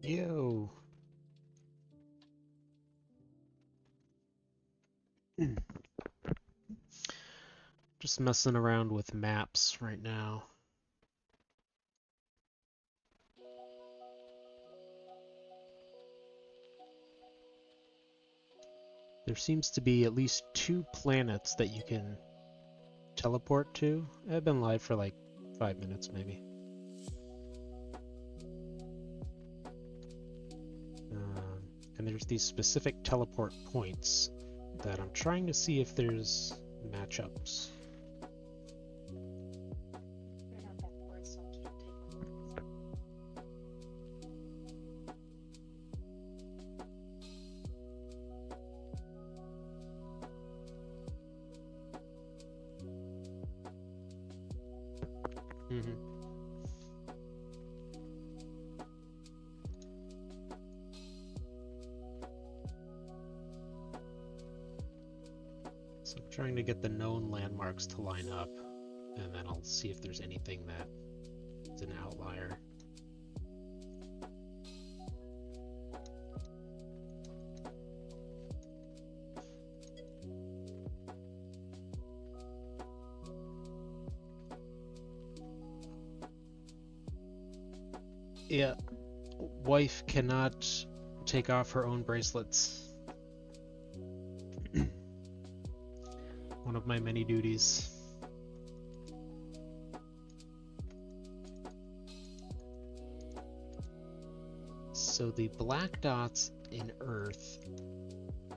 Yo. Just messing around with maps right now. There seems to be at least 2 planets that you can teleport to. I've been live for like 5 minutes maybe. And there's these specific teleport points that I'm trying to see if there's matchups. So I'm trying to get the known landmarks to line up, and then I'll see if there's anything that is an outlier. Yeah, wife cannot take off her own bracelets. One of my many duties. So the black dots in Earth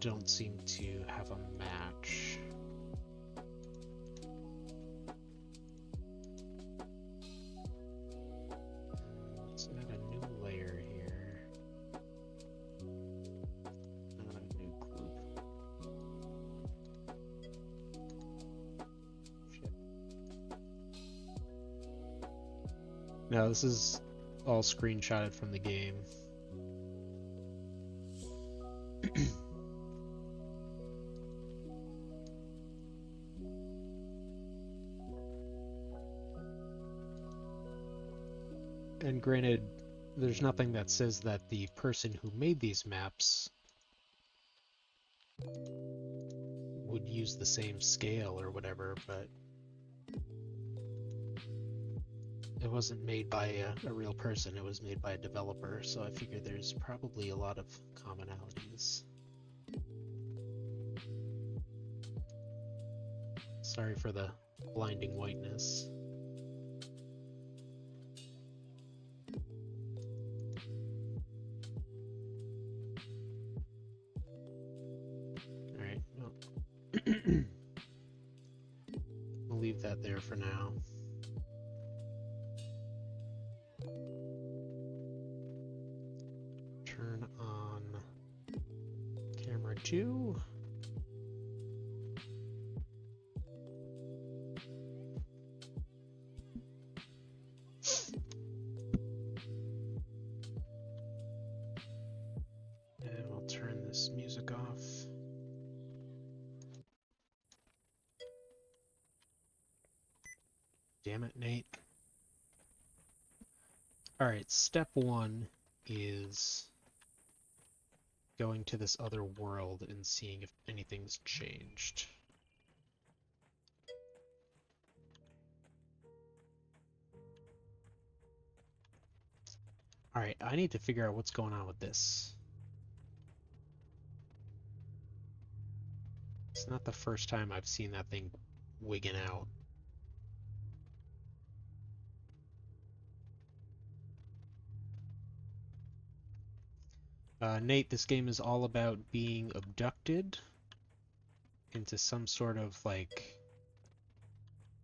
don't seem to have a match. Let's add a new layer here. Not a new group. Shit. No, this is all screenshotted from the game. And granted, there's nothing that says that the person who made these maps would use the same scale or whatever, but it wasn't made by a real person, it was made by a developer, so I figure there's probably a lot of commonalities. Sorry for the blinding whiteness. Alright, well, we'll leave that there for now. Turn on camera 2. And we'll turn this music off. Damn it, Nate. Alright, step 1 is going to this other world and seeing if anything's changed. Alright, I need to figure out what's going on with this. It's not the first time I've seen that thing wigging out. Nate, this game is all about being abducted into some sort of, like,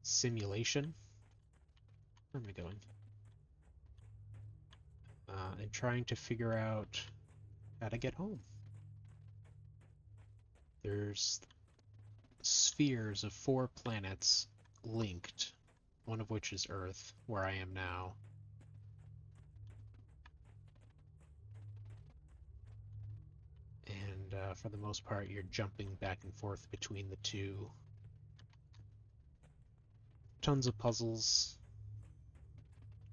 simulation. Where am I going? And trying to figure out how to get home. There's spheres of 4 planets linked, one of which is Earth, where I am now. And for the most part, you're jumping back and forth between the two. Tons of puzzles,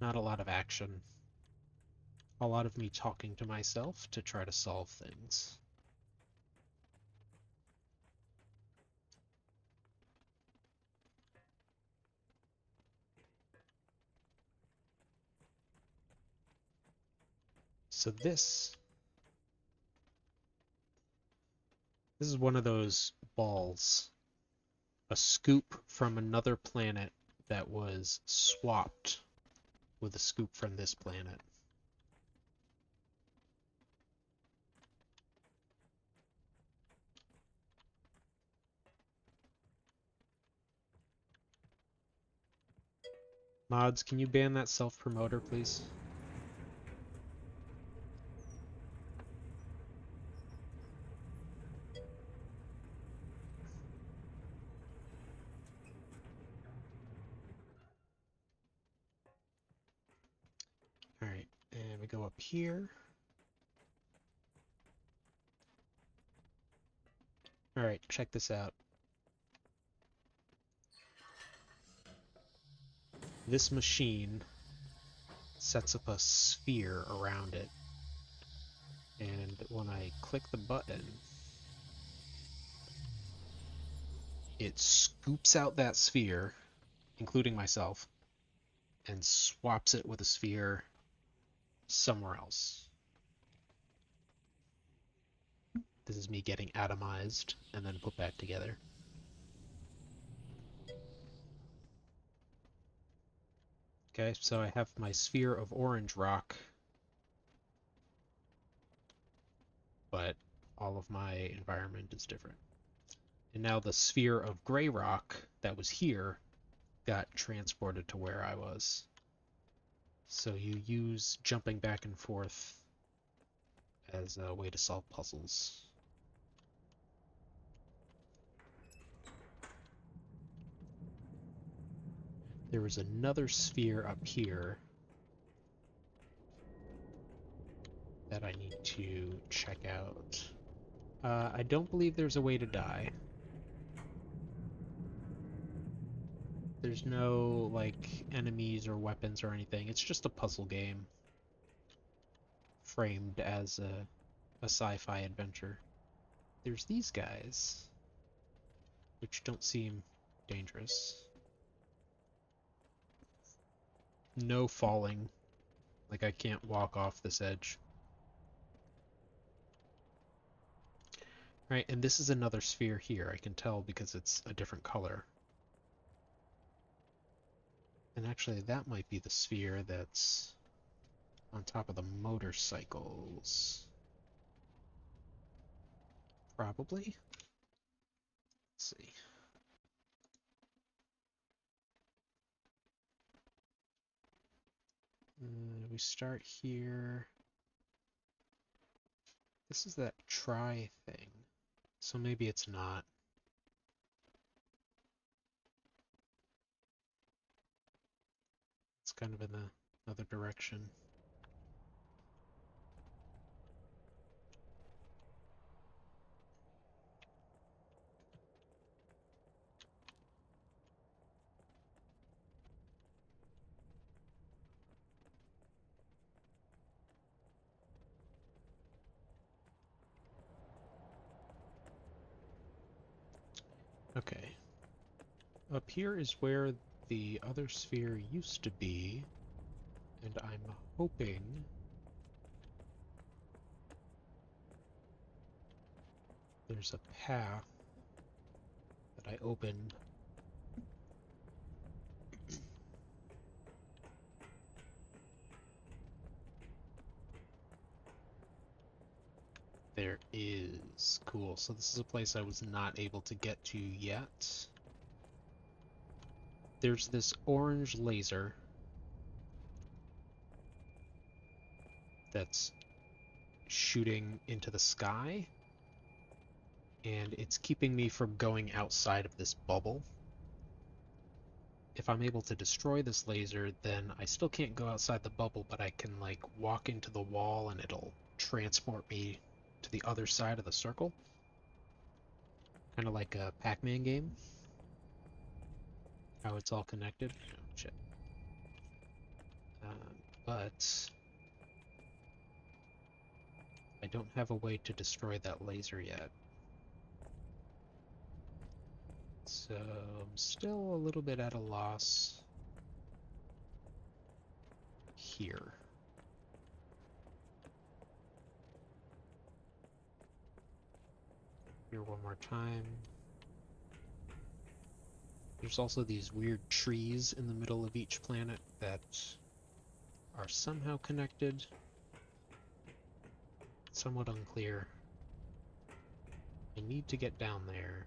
not a lot of action. a lot of me talking to myself to try to solve things. So this is one of those balls, a scoop from another planet that was swapped with a scoop from this planet. Mods, can you ban that self-promoter, please? Alright, and we go up here. Alright, check this out. This machine sets up a sphere around it. And when I click the button, it scoops out that sphere, including myself, and swaps it with a sphere somewhere else. This is me getting atomized and then put back together. Okay, so I have my sphere of orange rock, but all of my environment is different. And now the sphere of gray rock that was here got transported to where I was. So you use jumping back and forth as a way to solve puzzles. There was another sphere up here that I need to check out. I don't believe there's a way to die. There's no, like, enemies or weapons or anything. It's just a puzzle game framed as a sci-fi adventure. There's these guys, which don't seem dangerous. No falling. Like, I can't walk off this edge. Right, and this is another sphere here. I can tell because it's a different color. And actually, that might be the sphere that's on top of the motorcycles. Probably. Let's see. We start here. This is that try thing. So maybe it's not. It's kind of in the other direction. Okay. Up here is where the other sphere used to be, and I'm hoping there's a path that I open. There is. Cool. So this is a place I was not able to get to yet. There's this orange laser that's shooting into the sky, and it's keeping me from going outside of this bubble. If I'm able to destroy this laser, then I still can't go outside the bubble, but I can, like, walk into the wall and it'll transport me to the other side of the circle. Kind of like a Pac-Man game. How it's all connected. Oh, shit. But I don't have a way to destroy that laser yet. So I'm still a little bit at a loss here. Here one more time. There's also these weird trees in the middle of each planet that are somehow connected. Somewhat unclear. I need to get down there.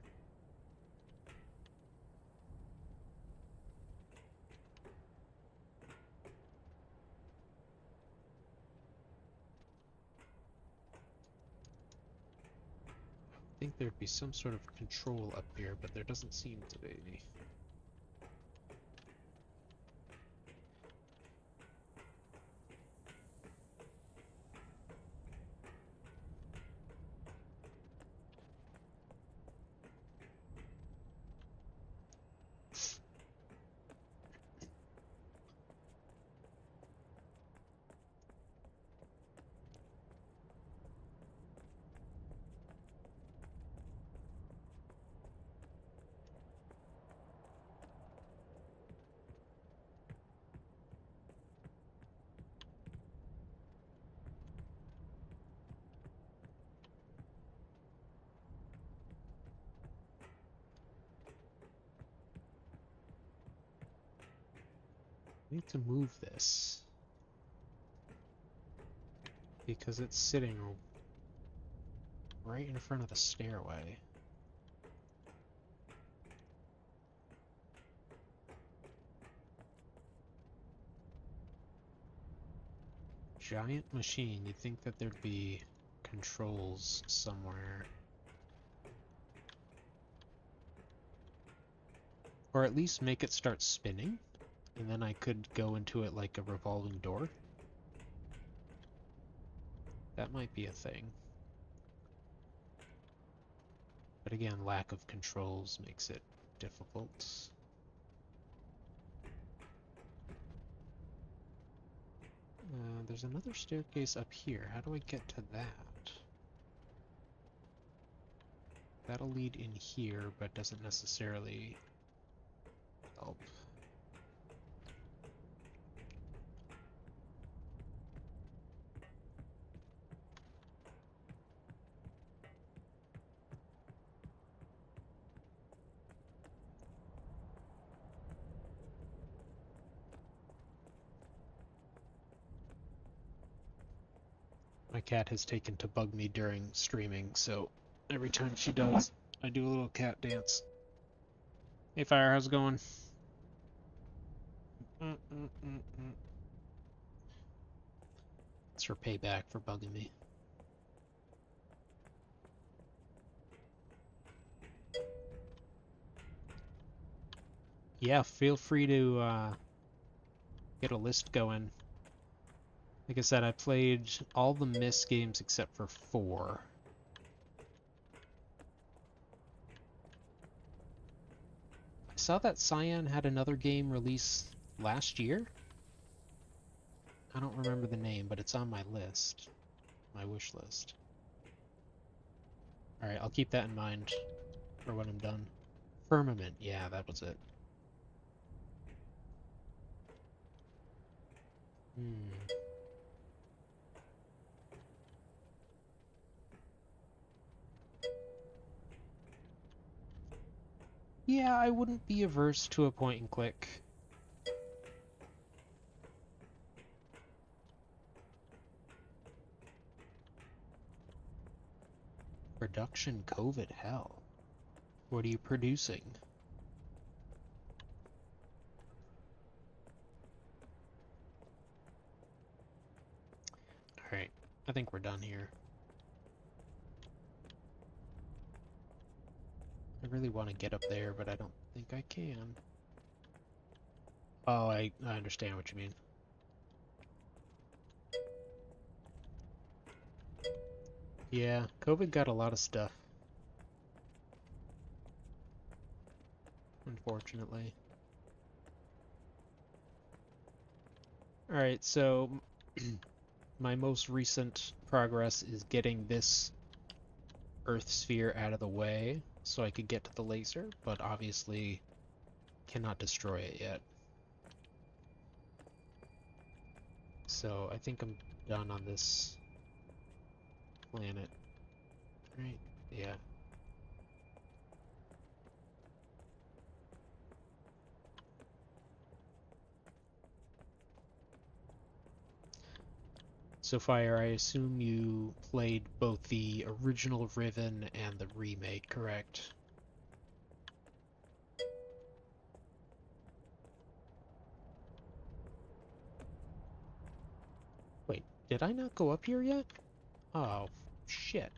I think there'd be some sort of control up here, but there doesn't seem to be. I need to move this because it's sitting right in front of the stairway. Giant machine, you'd think that there'd be controls somewhere. Or at least make it start spinning, and then I could go into it like a revolving door. That might be a thing. But again, lack of controls makes it difficult. There's another staircase up here. How do I get to that? That'll lead in here, but doesn't necessarily help. My cat has taken to bug me during streaming, so every time she does, I do a little cat dance. Hey Fire, how's it going? It's her payback for bugging me. Yeah, feel free to get a list going. Like I said, I played all the Myst games except for 4. I saw that Cyan had another game released last year. I don't remember the name, but it's on my list. My wish list. Alright, I'll keep that in mind for when I'm done. Firmament, yeah, that was it. Yeah, I wouldn't be averse to a point and click. Production COVID hell. What are you producing? Alright, I think we're done here. I really want to get up there, but I don't think I can. Oh, I understand what you mean. Yeah, COVID got a lot of stuff. Unfortunately. Alright, so my most recent progress is getting this Earth sphere out of the way so I could get to the laser, but obviously cannot destroy it yet. So I think I'm done on this planet. Right? Yeah. So Fire, I assume you played both the original Riven and the remake, correct? Wait, did I not go up here yet? Oh, shit.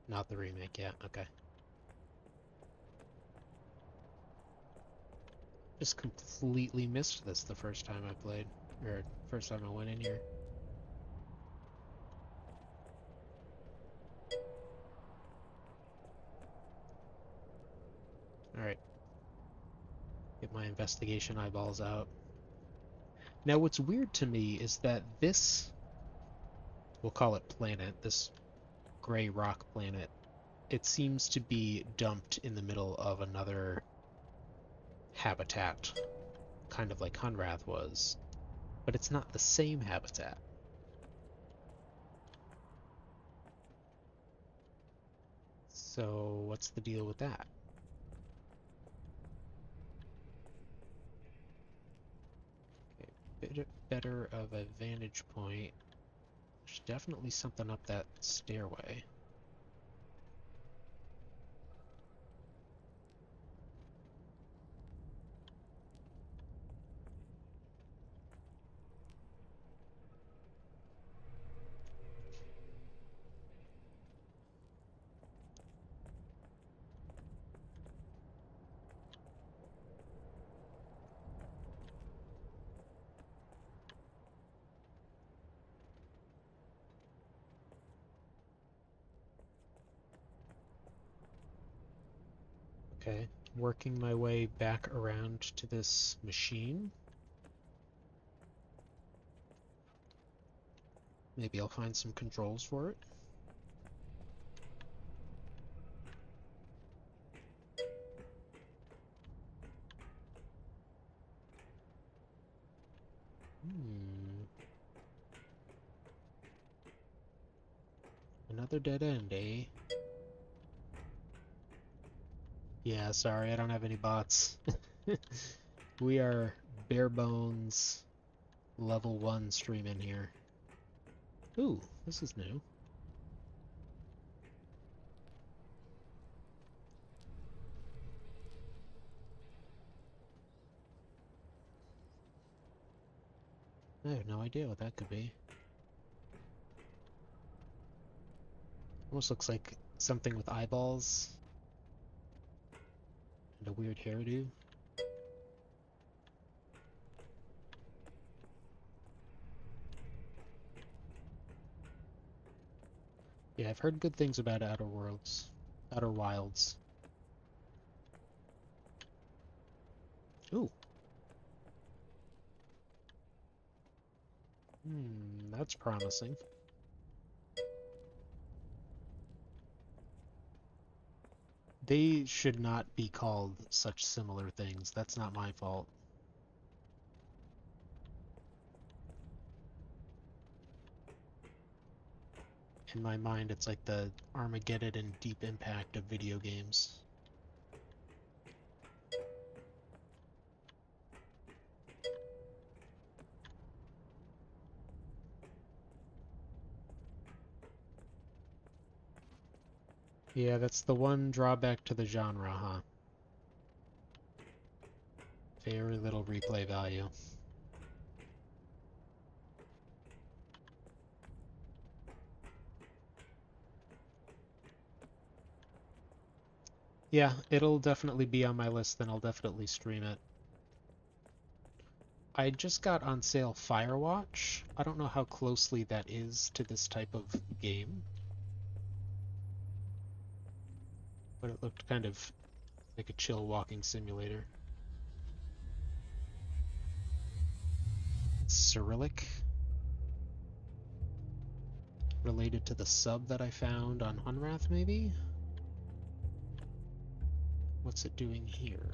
Not the remake, yeah, okay. Just completely missed this the first time I played, or first time I went in here. Alright, get my investigation eyeballs out. Now what's weird to me is that this, we'll call it planet, this gray rock planet, it seems to be dumped in the middle of another habitat, kind of like Hunrath was, but it's not the same habitat. So what's the deal with that? Okay, bit better of a vantage point. There's definitely something up that stairway. Okay, working my way back around to this machine. Maybe I'll find some controls for it. Another dead end, eh? Yeah, sorry, I don't have any bots. We are bare bones level 1 streaming here. Ooh, this is new. I have no idea what that could be. Almost looks like something with eyeballs and a weird hairdo. Yeah, I've heard good things about Outer Worlds. Outer Wilds. Ooh. That's promising. They should not be called such similar things. That's not my fault. In my mind, it's like the Armageddon and Deep Impact of video games. Yeah, that's the one drawback to the genre, huh? Very little replay value. Yeah, it'll definitely be on my list, and I'll definitely stream it. I just got on sale Firewatch. I don't know how closely that is to this type of game, but it looked kind of like a chill walking simulator. Cyrillic? related to the sub that I found on Hunrath, maybe? What's it doing here?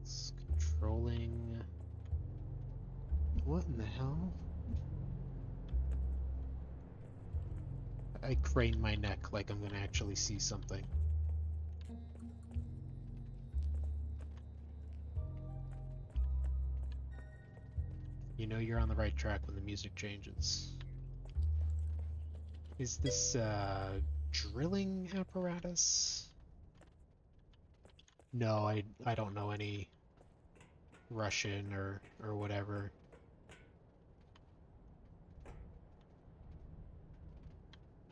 It's controlling... What in the hell? I crane my neck like I'm gonna actually see something. You know you're on the right track when the music changes. Is this drilling apparatus? No, I don't know any Russian or whatever.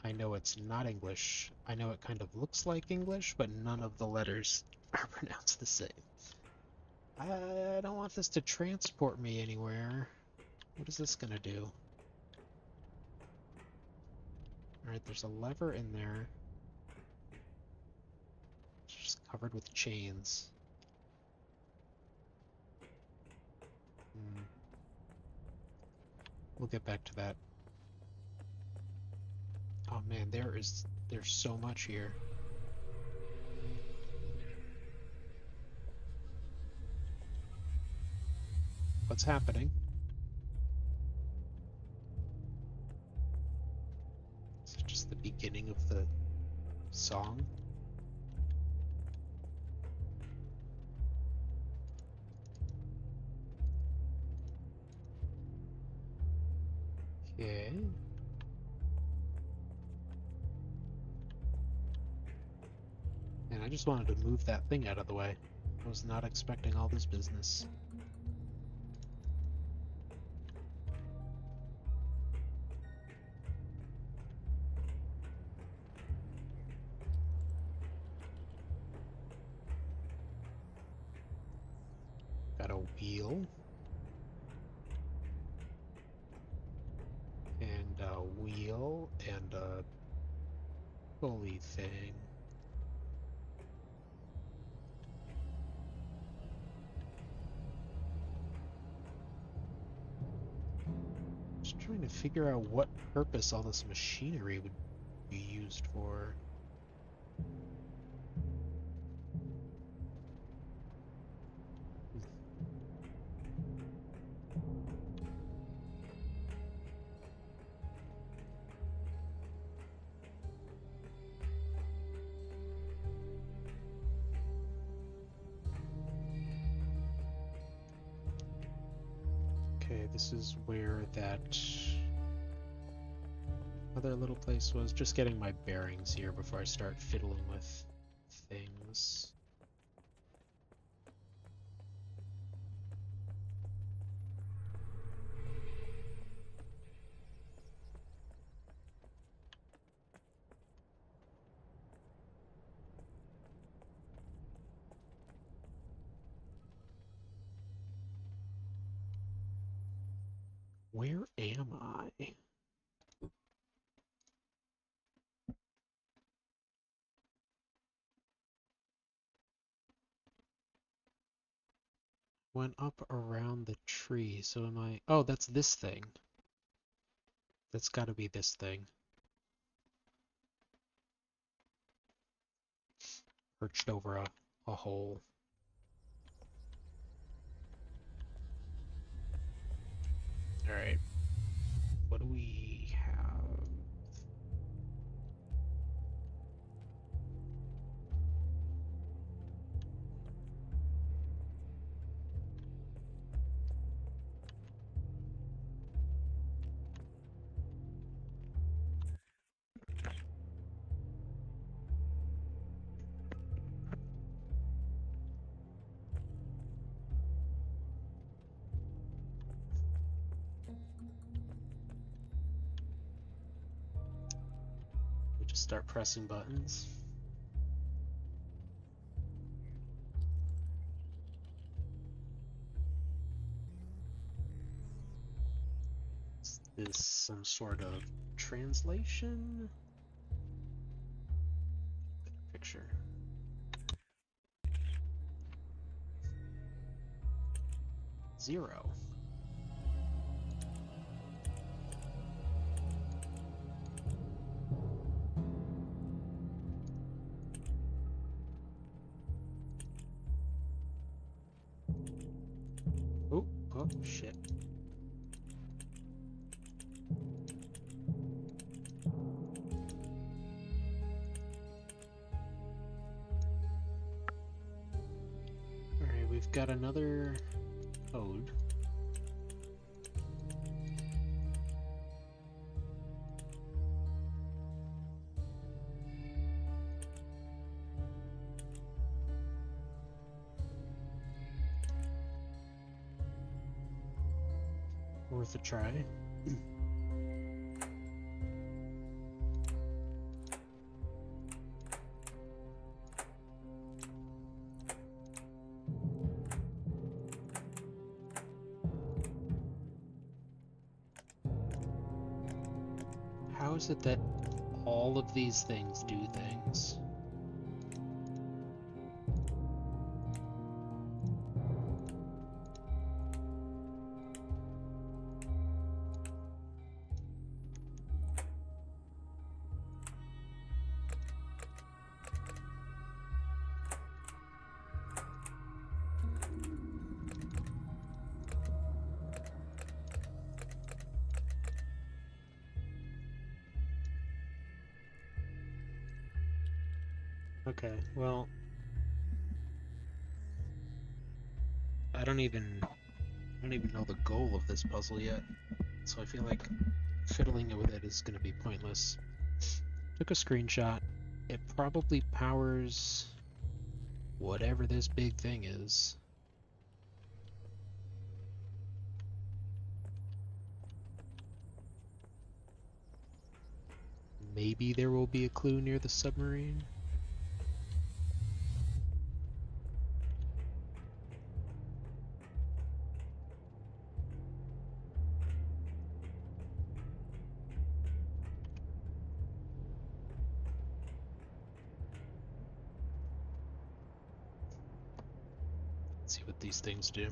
I know it's not English. I know it kind of looks like English, but none of the letters are pronounced the same. I don't want this to transport me anywhere. What is this gonna do? Alright, there's a lever in there. It's just covered with chains. We'll get back to that. Oh man, there's so much here. What's happening? Is it just the beginning of the song? Okay. And I just wanted to move that thing out of the way. I was not expecting all this business. Got a wheel. And a wheel and a pulley thing. Just trying to figure out what purpose all this machinery would be used for. Okay, this is where that other little place was. Just getting my bearings here before I start fiddling with things. Where am I? Went up around the tree, so am I... Oh, that's this thing. That's gotta be this thing. Perched over a hole. Alright. What do we have? We just start pressing buttons. Is this some sort of translation? Picture. Zero. Oh, shit. Alright, we've got another code. Worth a try. How is it that all of these things do things? Okay, well, I don't even know the goal of this puzzle yet, so I feel like fiddling with it is going to be pointless. Took a screenshot. It probably powers whatever this big thing is. Maybe there will be a clue near the submarine. Let's see what these things do.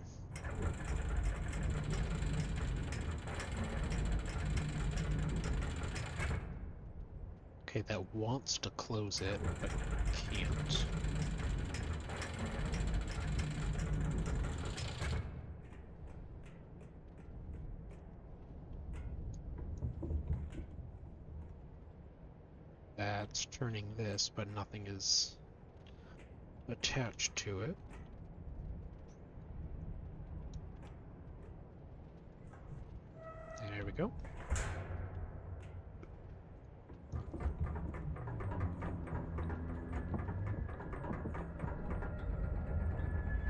Okay, that wants to close it, but can't. That's turning this, but nothing is attached to it. There we go.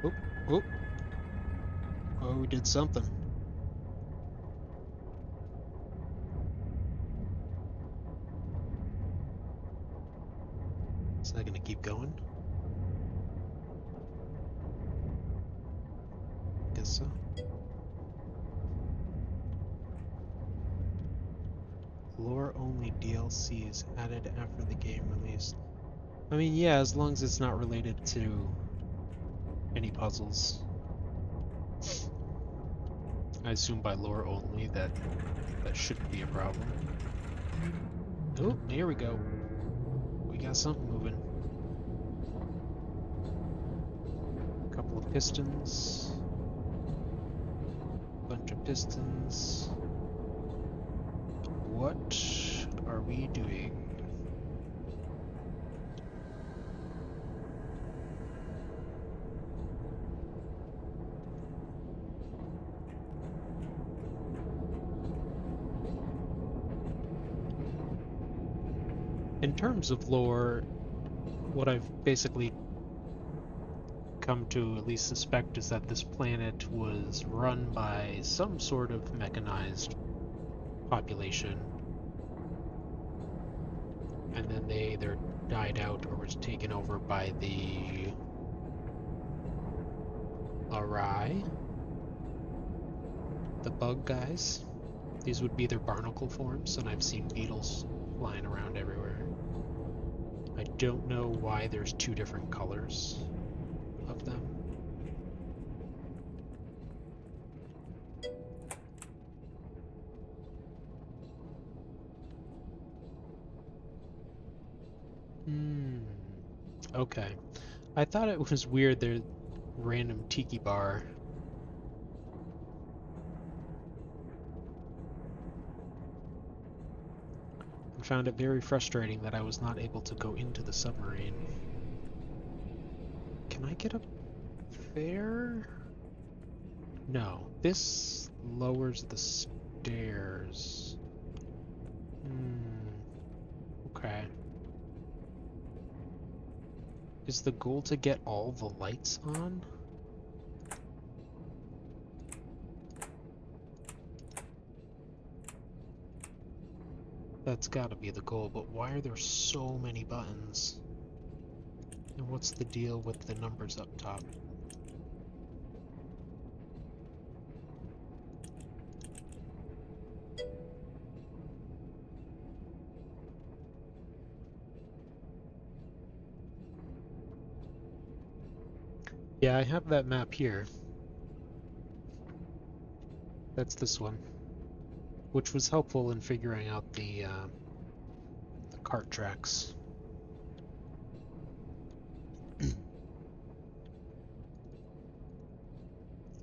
Oh, oh. Oh, we did something. Is that gonna keep going? Guess so. Lore-only DLCs added after the game released. I mean, yeah, as long as it's not related to any puzzles. I assume by lore only that shouldn't be a problem. Oh, here we go. We got something moving. A couple of pistons. Bunch of pistons. What are we doing? In terms of lore, what I've basically come to at least suspect is that this planet was run by some sort of mechanized population, and then they either died out or was taken over by the Arai, the bug guys. These would be their barnacle forms, and I've seen beetles flying around everywhere. I don't know why there's two different colors of them. Okay. I thought it was weird there's random tiki bar found it very frustrating that I was not able to go into the submarine. Can I get up there? No. This lowers the stairs. Okay. Is the goal to get all the lights on? That's gotta be the goal, but why are there so many buttons? And what's the deal with the numbers up top? Yeah, I have that map here. That's this one. Which was helpful in figuring out the cart tracks.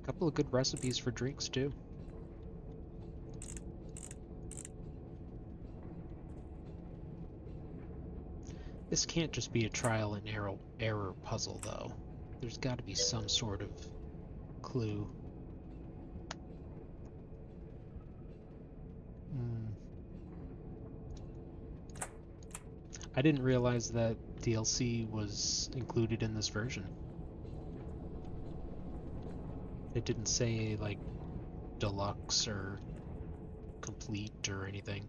Couple of good recipes for drinks, too. This can't just be a trial and error puzzle, though. There's got to be some sort of clue. I didn't realize that DLC was included in this version. It didn't say, like, deluxe or complete or anything.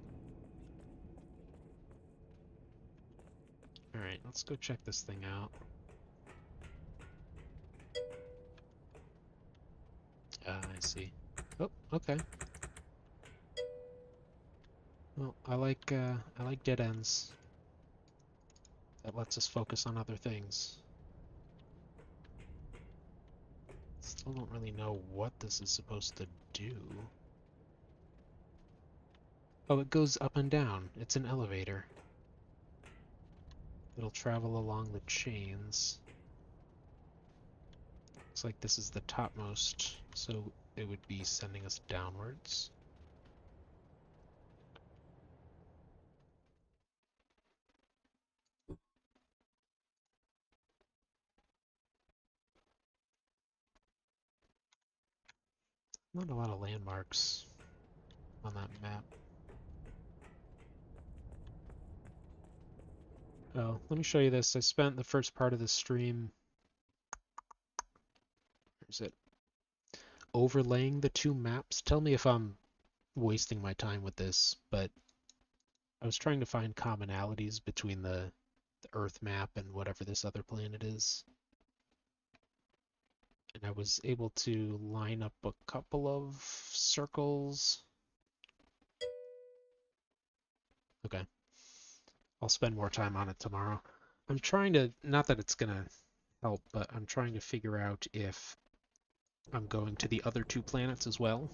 Alright, let's go check this thing out. I see. Oh, okay. Well, I like dead ends. That lets us focus on other things. Still don't really know what this is supposed to do. Oh, it goes up and down. It's an elevator. It'll travel along the chains. Looks like this is the topmost, so it would be sending us downwards. Not a lot of landmarks on that map. Oh, let me show you this. I spent the first part of the stream, where's it? Overlaying the two maps. Tell me if I'm wasting my time with this, but I was trying to find commonalities between the Earth map and whatever this other planet is. And I was able to line up a couple of circles. Okay. I'll spend more time on it tomorrow. I'm trying to, not that it's gonna help, but I'm trying to figure out if I'm going to the other two planets as well,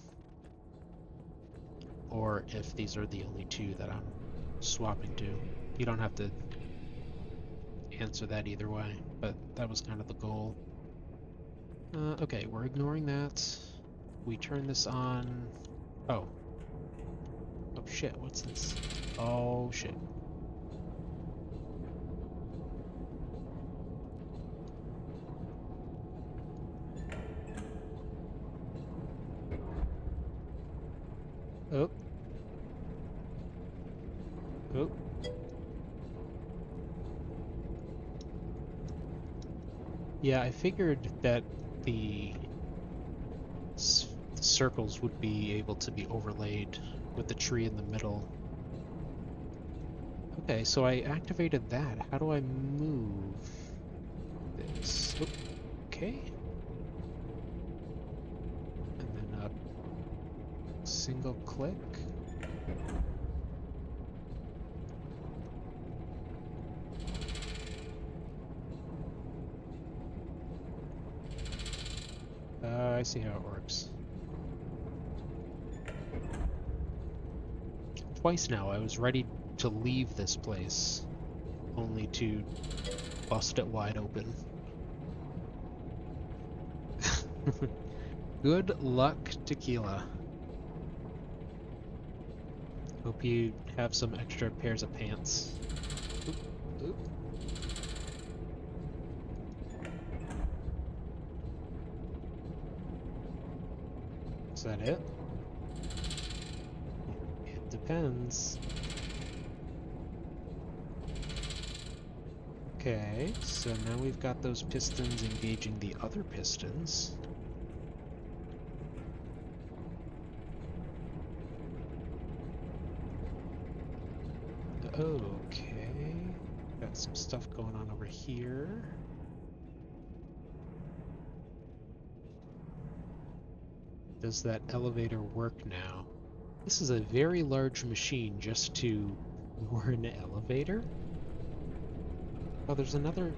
or if these are the only two that I'm swapping to. You don't have to answer that either way, but that was kind of the goal. Okay, we're ignoring that. We turn this on. Oh. Oh shit, what's this? Oh shit. Oh. Oh. Yeah, I figured that the circles would be able to be overlaid with the tree in the middle. Okay, so I activated that. How do I move this? Oh, okay. And then a single click. I see how it works. Twice now I was ready to leave this place, only to bust it wide open. Good luck, tequila. Hope you have some extra pairs of pants. Oop, oop. Is that it? It depends. Okay, so now we've got those pistons engaging the other pistons. Okay, got some stuff going on over here. Does that elevator work now? This is a very large machine just to lure an elevator? Oh, there's another...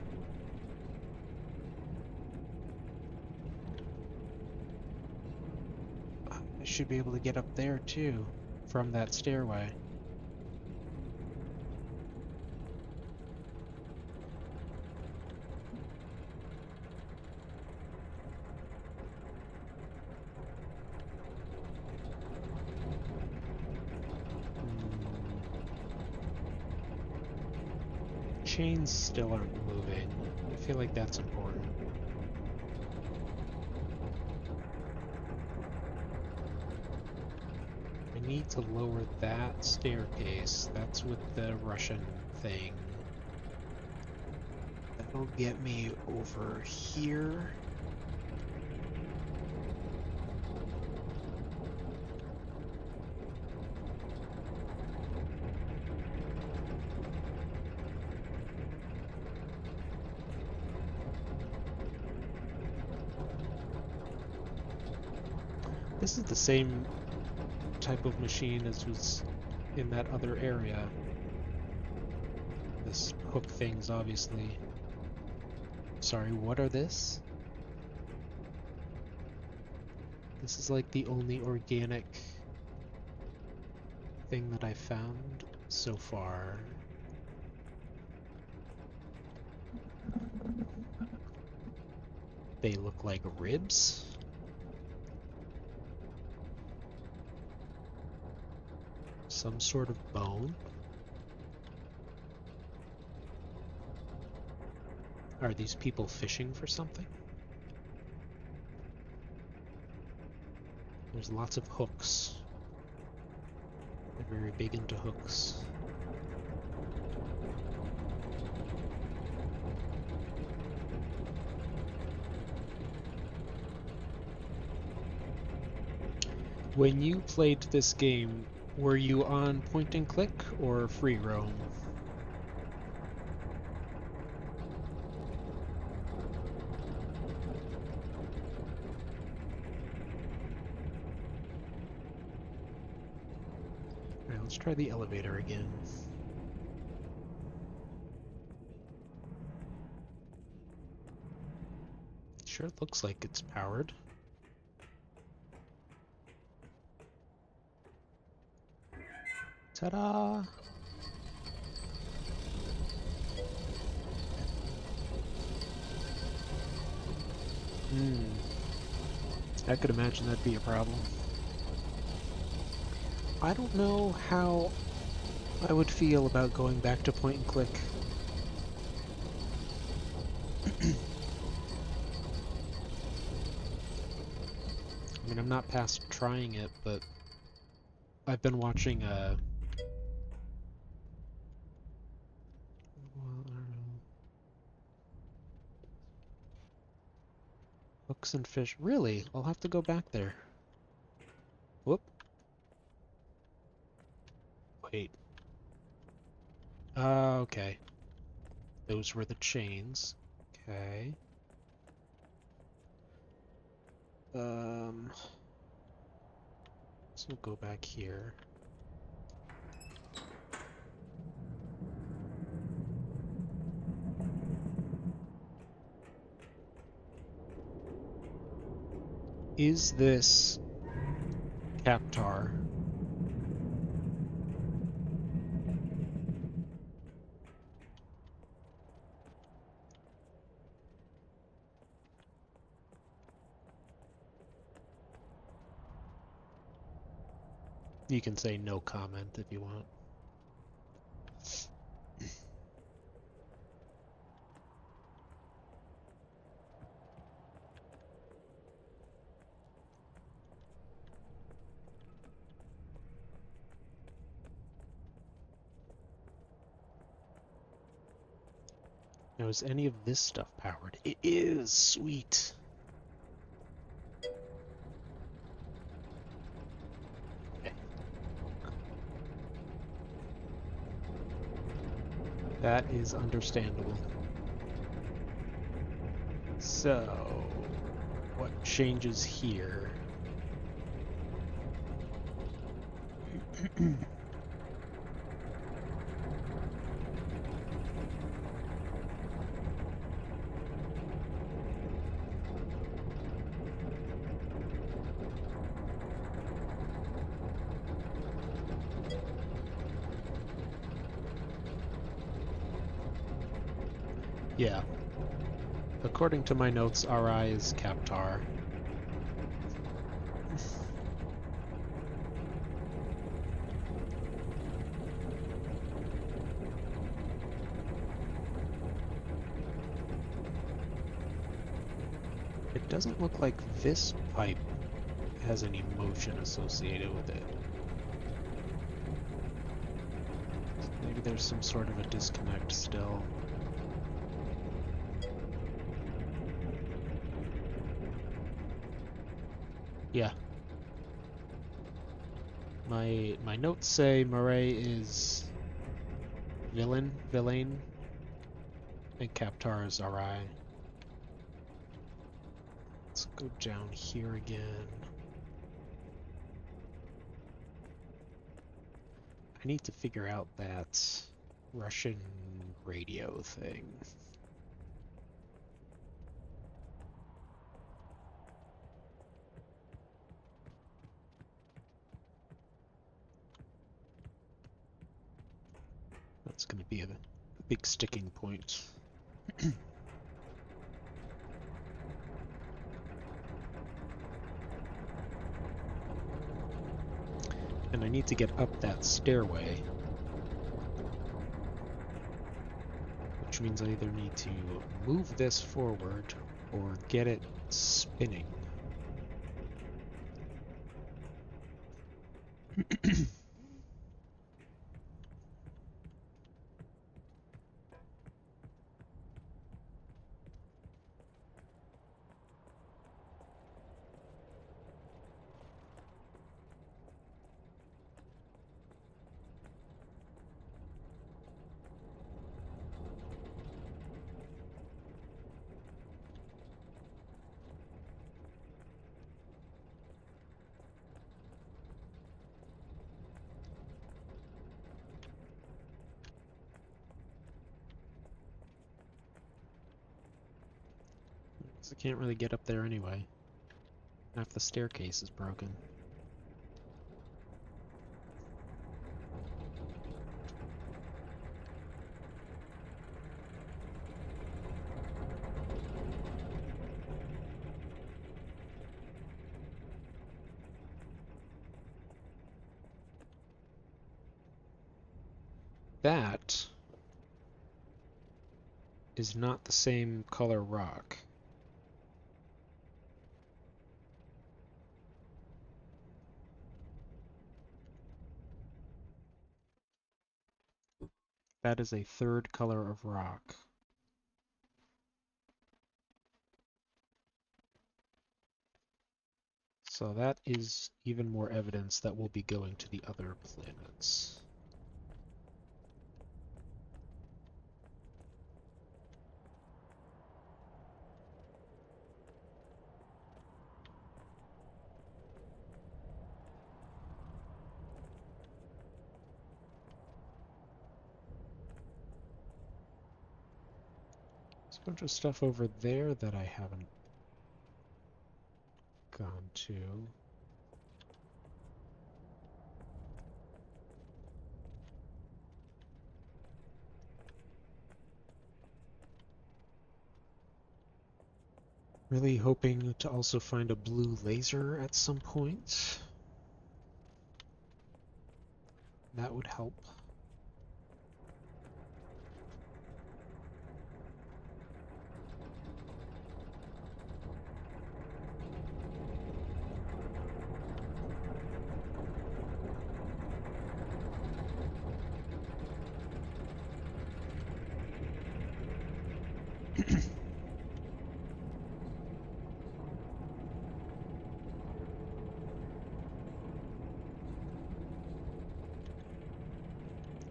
I should be able to get up there too, from that stairway. Chains still aren't moving. I feel like that's important. I need to lower that staircase. That's with the Russian thing. That'll get me over here. This is the same type of machine as was in that other area. This hook thing's obviously... Sorry, what are this? This is like the only organic thing that I found so far. They look like ribs. Some sort of bone. Are these people fishing for something? There's lots of hooks. They're very big into hooks. When you played this game, were you on point and click or free roam? Alright, let's try the elevator again. Sure looks like it's powered. Ta-da! I could imagine that'd be a problem. I don't know how I would feel about going back to point and click. I mean, I'm not past trying it, but I've been watching well, I don't know. Hooks and fish. Really? I'll have to go back there. Whoop. Wait. Okay. Those were the chains. Okay. So we'll go back here. Is this Captar? You can say no comment if you want. Now, is any of this stuff powered? It is! Sweet! Okay. That is understandable. So, what changes here? Yeah. According to my notes, RI is Kaptar. It doesn't look like this pipe has any motion associated with it. So maybe there's some sort of a disconnect still. Yeah. My notes say Murray is villain, and Kaptar is RI. Let's go down here again. I need to figure out that Russian radio thing. That's going to be a big sticking point. And I need to get up that stairway, which means I either need to move this forward or get it spinning. I can't really get up there anyway. Half the staircase is broken. That is not the same color rock. That is a third color of rock. So that is even more evidence that we'll be going to the other planets. There's a bunch of stuff over there that I haven't gone to. Really hoping to also find a blue laser at some point. That would help.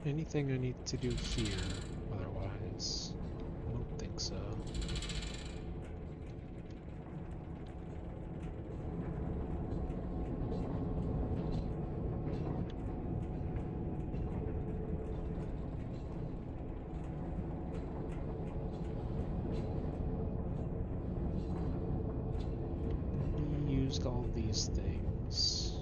Anything I need to do here, otherwise? I don't think so. We used all these things.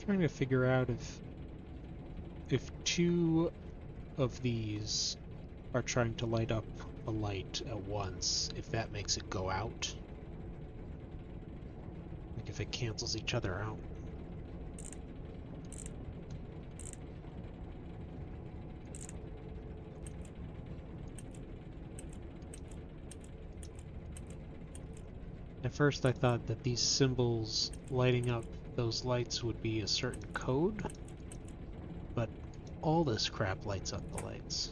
Trying to figure out if two of these are trying to light up a light at once, if that makes it go out. Like if it cancels each other out. At first I thought that these symbols lighting up those lights would be a certain code, but all this crap lights up the lights.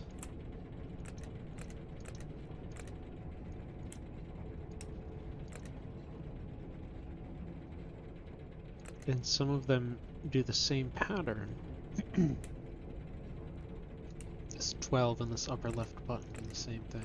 And some of them do the same pattern. This 12 and this upper left button do the same thing.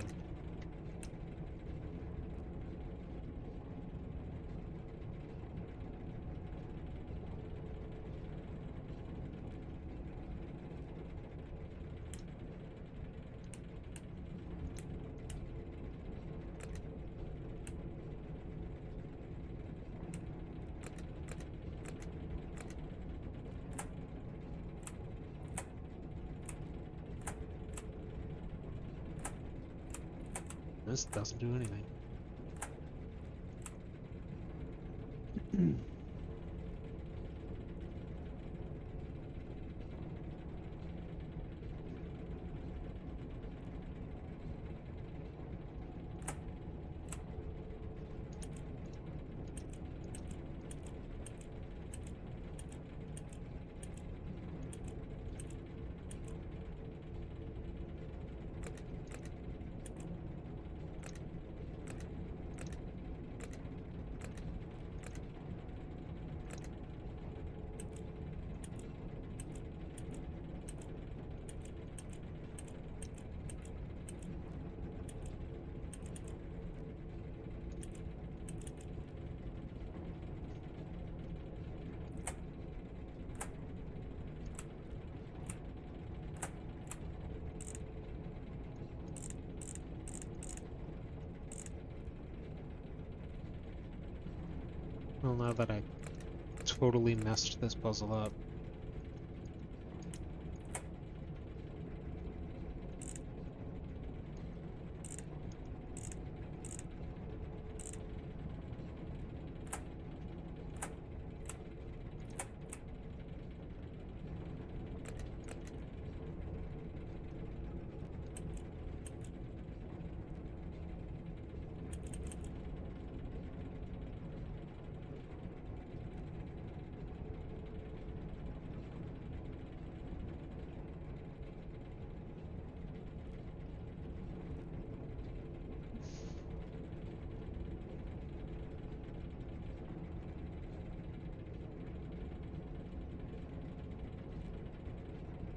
This doesn't do anything. tell now that I totally messed this puzzle up.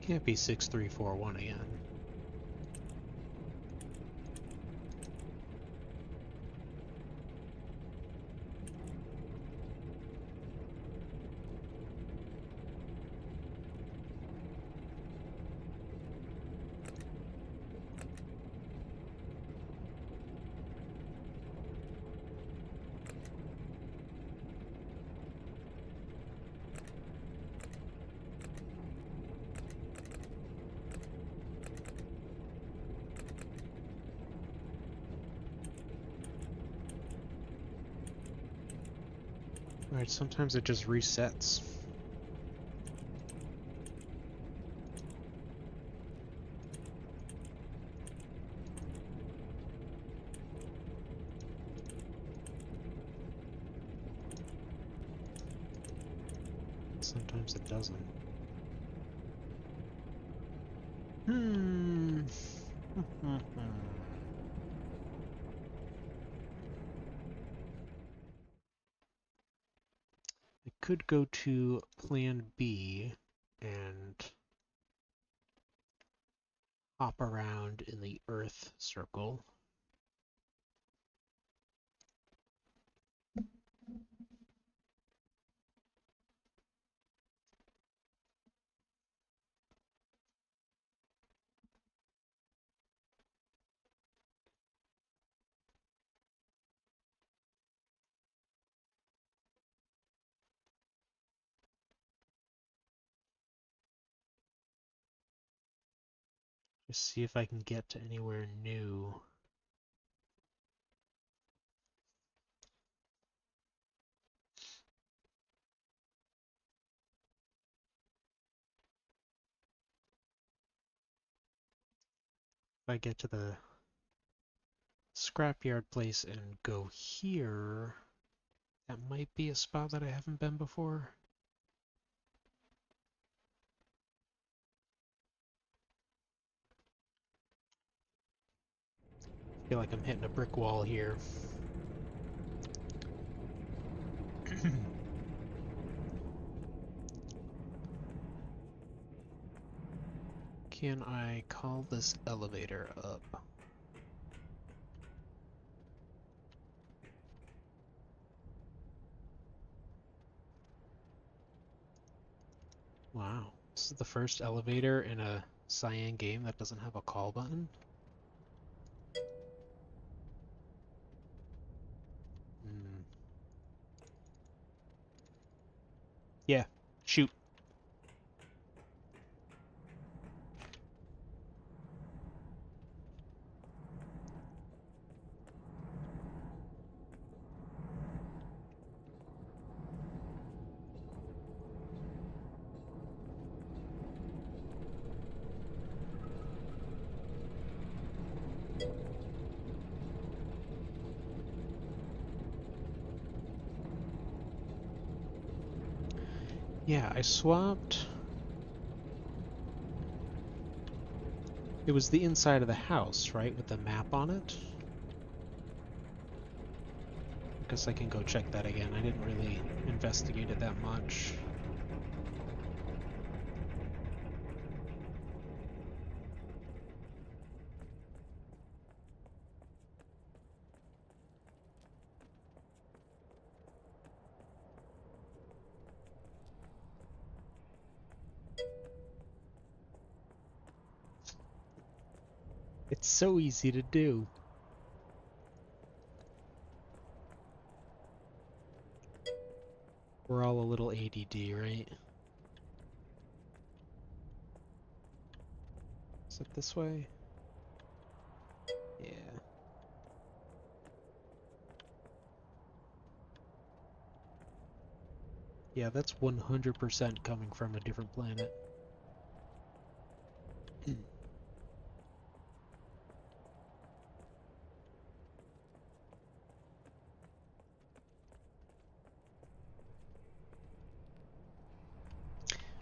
Can't be 6341 again. Alright, sometimes it just resets. Sometimes it doesn't. I could go to plan B and hop around in the Earth circle. Just see if I can get to anywhere new. If I get to the scrapyard place and go here, that might be a spot that I haven't been before. I feel like I'm hitting a brick wall here. Can I call this elevator up? Wow, this is the first elevator in a Cyan game that doesn't have a call button. Hmm. Yeah, shoot. Yeah, I swapped. It was the inside of the house, right, with the map on it? I guess I can go check that again. I didn't really investigate it that much. It's so easy to do. We're all a little ADD, right? Is it this way? Yeah. Yeah, that's 100% coming from a different planet.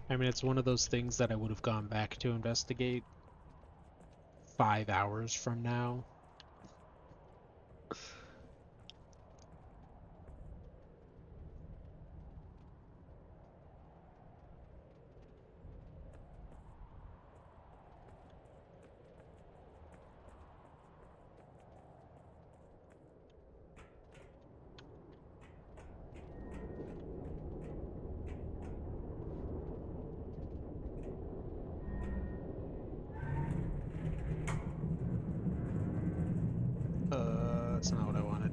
I mean, it's one of those things that I would have gone back to investigate 5 hours from now. That's not what I wanted.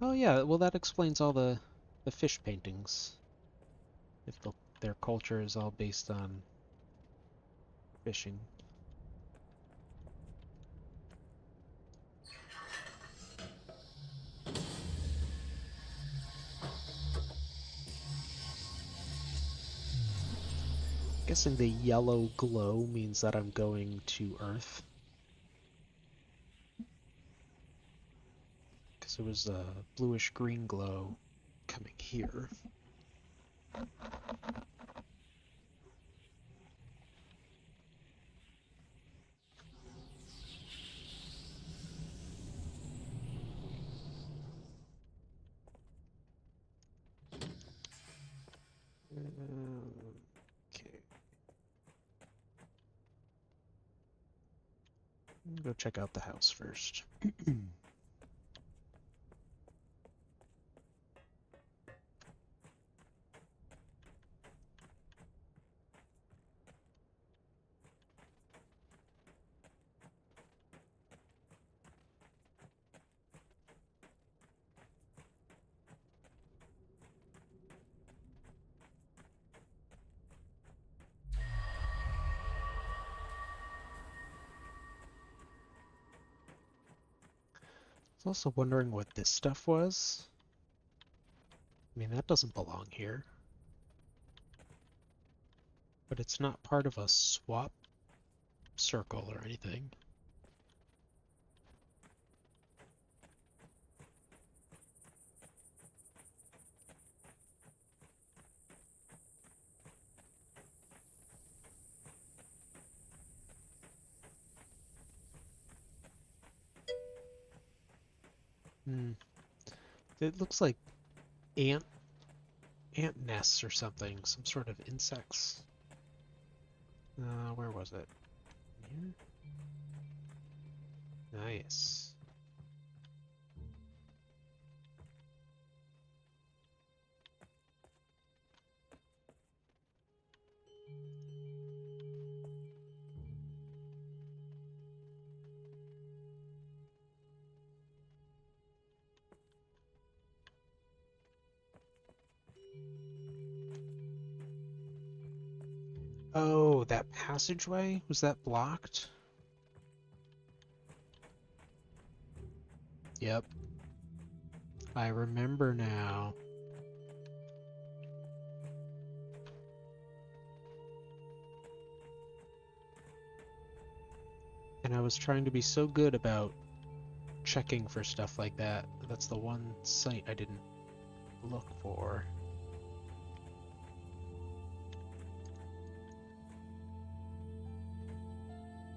Oh yeah, well that explains all the fish paintings. If their culture is all based on fishing. Guessing the yellow glow means that I'm going to Earth. Because there was a bluish green glow coming here. Okay. Go check out the house first. I was also wondering what this stuff was. I mean, that doesn't belong here. But it's not part of a swap circle or anything. It looks like ant nests or something, some sort of insects. Where was it? Here? Nice. Oh, that passageway? Was that blocked? Yep. I remember now. And I was trying to be so good about checking for stuff like that. That's the one site I didn't look for.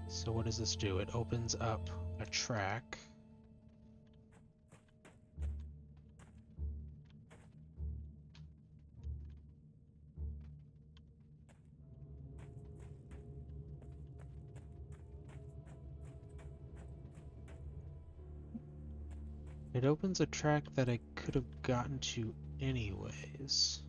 So what does this do? It opens up a track. It opens a track that I could have gotten to anyways.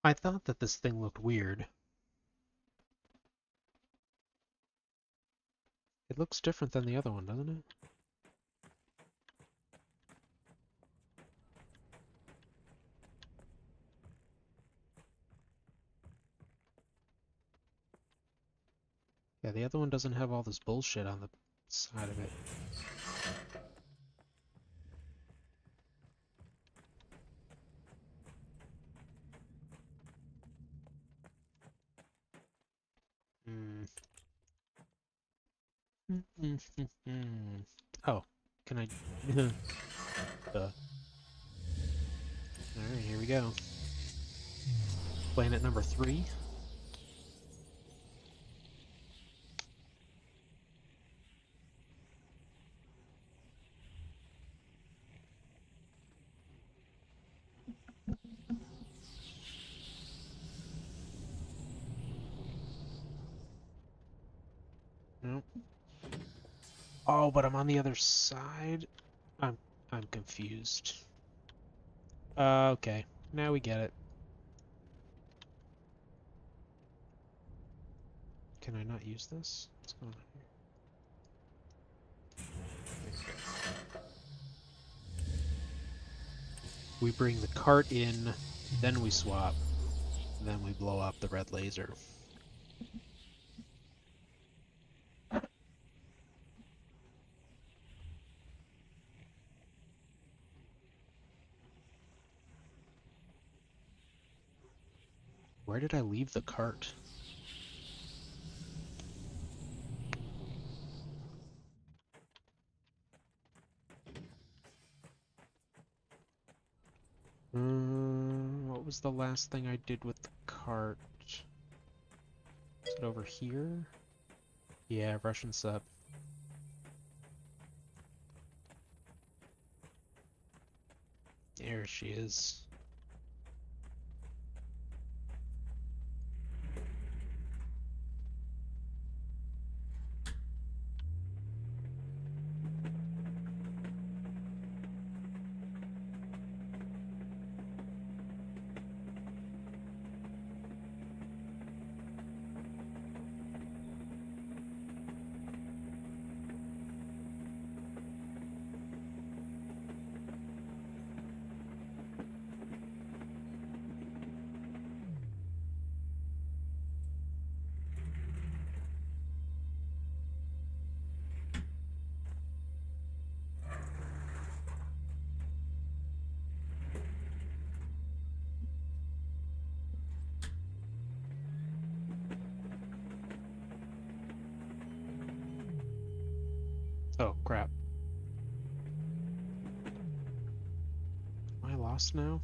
I thought that this thing looked weird. It looks different than the other one, doesn't it? Yeah, the other one doesn't have all this bullshit on the side of it. Hmm. Oh, can I... Alright, here we go. Planet number 3. Nope. Oh, but I'm on the other side? I'm I'm confused. Okay. Now we get it. Can I not use this? What's going on here? We bring the cart in, then we swap, then we blow up the red laser. Where did I leave the cart? What was the last thing I did with the cart? Is it over here? Yeah, Russian sub. There she is. Oh, crap. Am I lost now?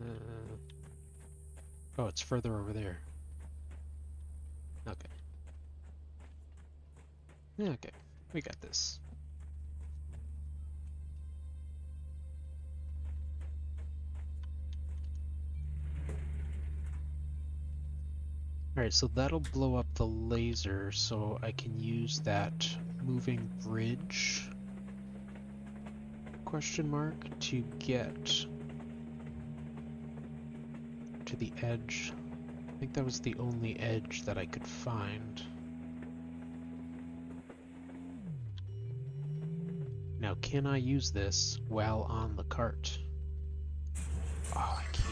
Uh, oh, it's further over there. Okay. Yeah, okay. We got this. Alright, so that'll blow up the laser, so I can use that moving bridge question mark to get to the edge. I think that was the only edge that I could find. Now, can I use this while on the cart? Oh, I can.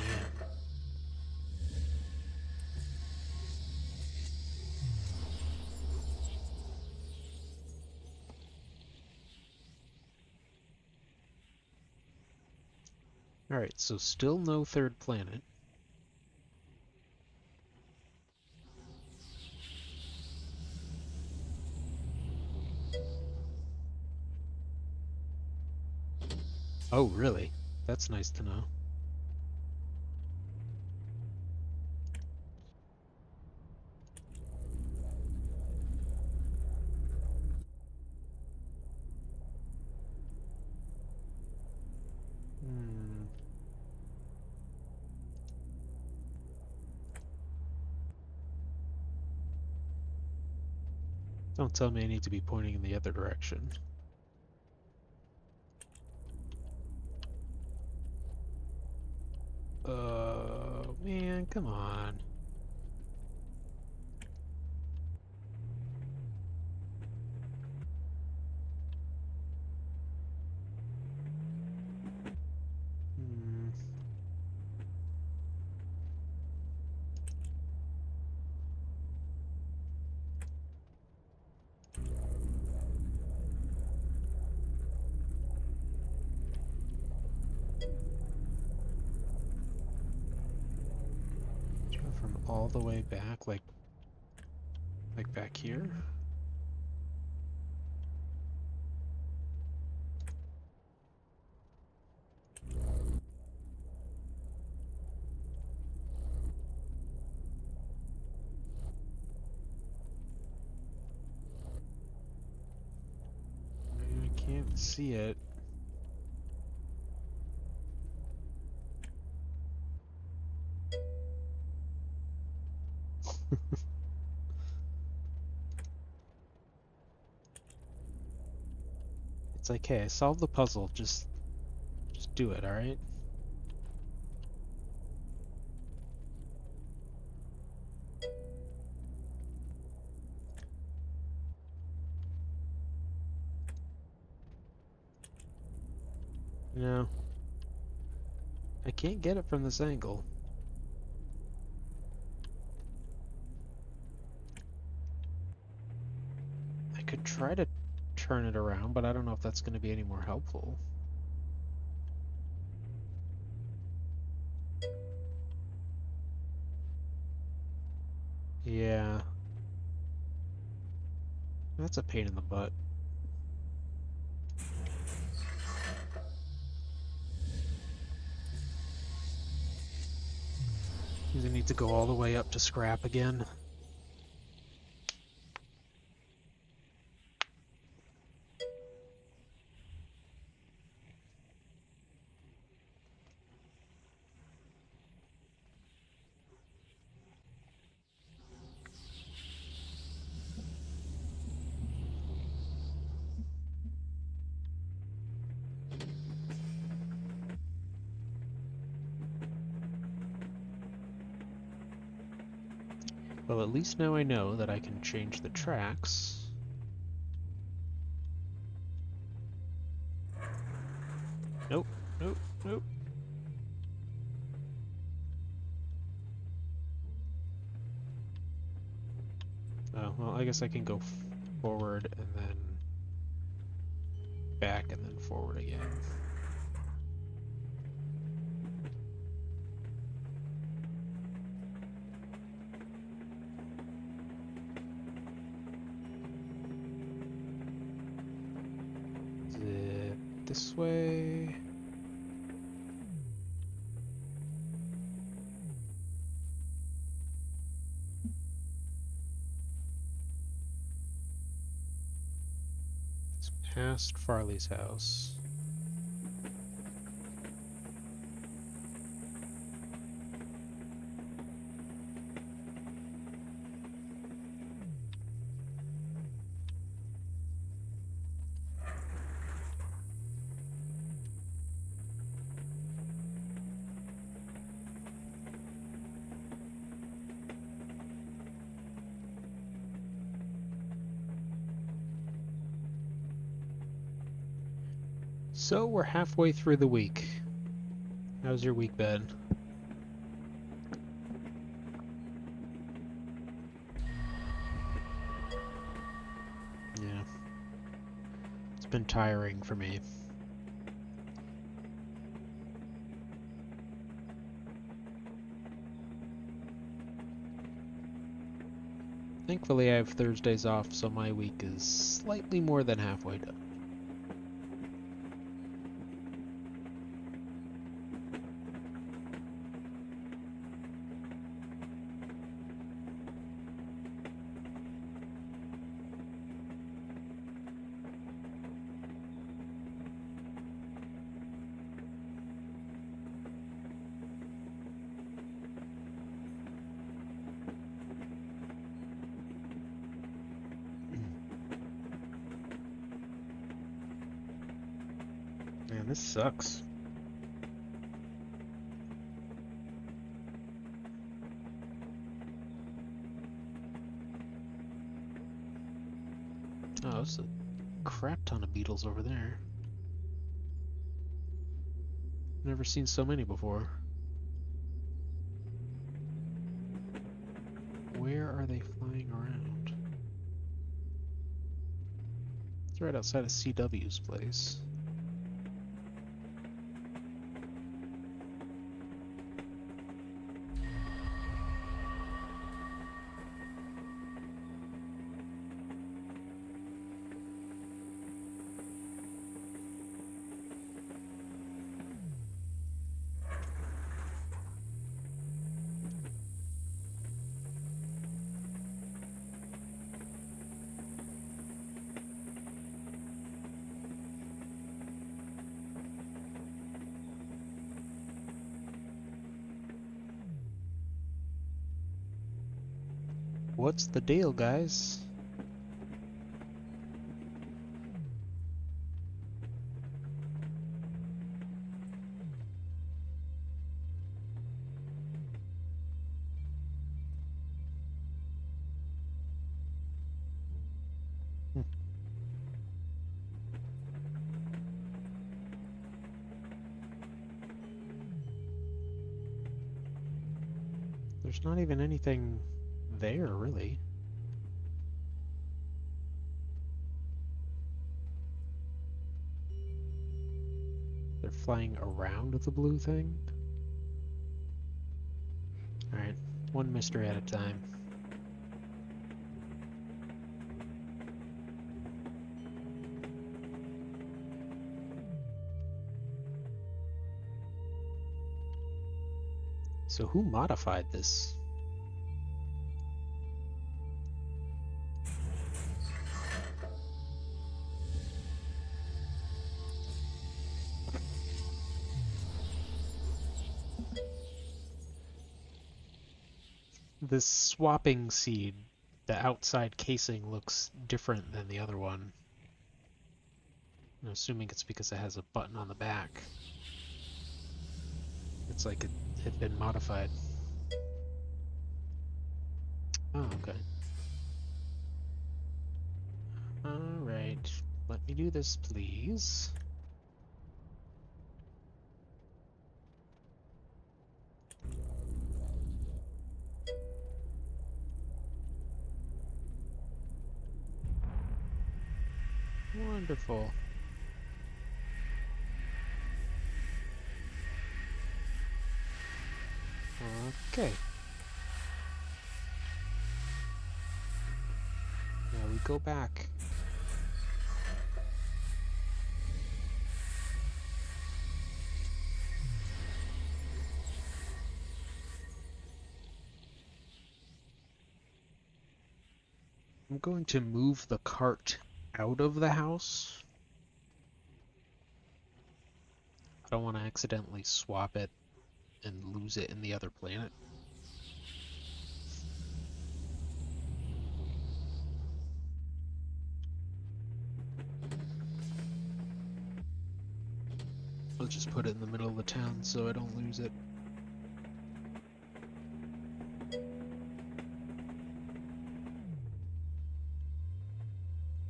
Alright, so still no third planet. Oh, really? That's nice to know. Hmm. Don't tell me I need to be pointing in the other direction. Man, come on. Hmm. Go from all the way back, like back here? I can't see it. It's like, hey, I solved the puzzle. Just do it, all right? No, I can't get it from this angle. I could try to turn it around, but I don't know if that's going to be any more helpful. Yeah, that's a pain in the butt. Means I need to go all the way up to scrap again. Well, at least now I know that I can change the tracks. Nope, nope, nope. Oh, well, I guess I can go forward and then back and then forward again. Zip this way. It's past Farley's house. So we're halfway through the week. How's your week been? Yeah. It's been tiring for me. Thankfully, I have Thursdays off, so my week is slightly more than halfway done. Man, this sucks. Oh, there's a crap ton of beetles over there. Never seen so many before. Where are they flying around? It's right outside of CW's place. What's the deal, guys? There's not even anything there, really. They're flying around the blue thing? Alright, one mystery at a time. So who modified this? This swapping seed, the outside casing looks different than the other one. I'm assuming it's because it has a button on the back. It's like it had been modified. Oh, okay. Alright, let me do this, please. Wonderful. Okay. Now we go back. I'm going to move the cart out of the house. I don't want to accidentally swap it and lose it in the other planet. I'll just put it in the middle of the town so I don't lose it.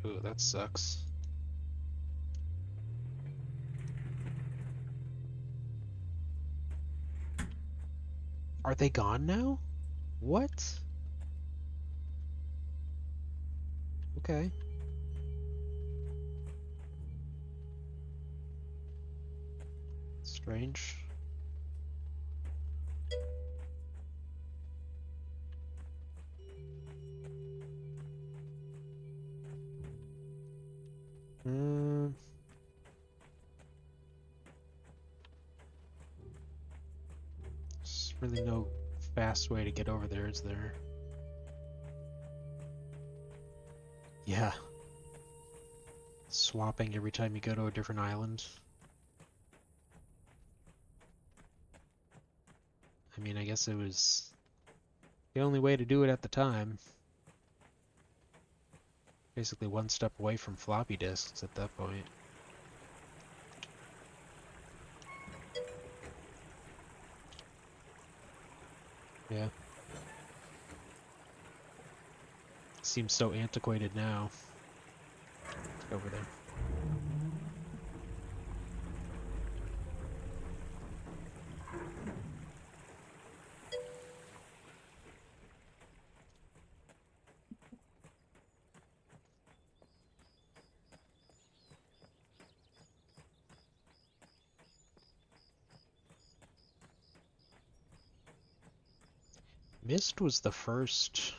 Ooh, that sucks. Are they gone now? What? Okay. Strange. There's really no fast way to get over there, is there? Yeah. Swapping every time you go to a different island. I mean, I guess it was the only way to do it at the time. Basically one step away from floppy disks at that point. Yeah. Seems so antiquated now. Let's go over there. Myst was the first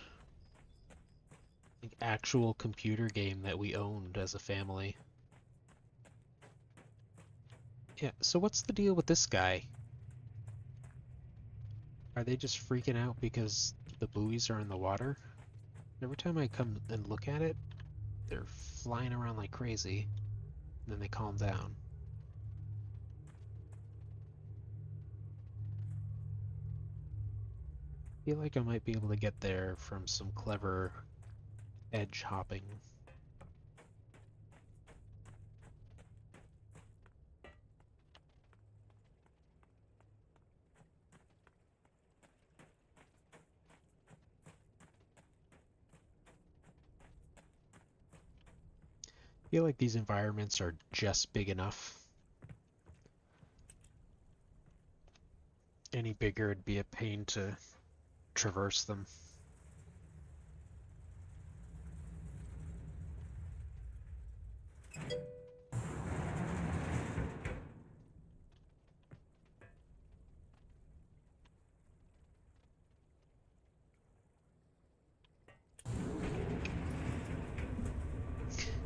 like, actual computer game that we owned as a family. Yeah, so what's the deal with this guy? Are they just freaking out because the buoys are in the water? Every time I come and look at it, they're flying around like crazy, and then they calm down. I feel like I might be able to get there from some clever edge hopping. I feel like these environments are just big enough. Any bigger would be a pain to traverse them.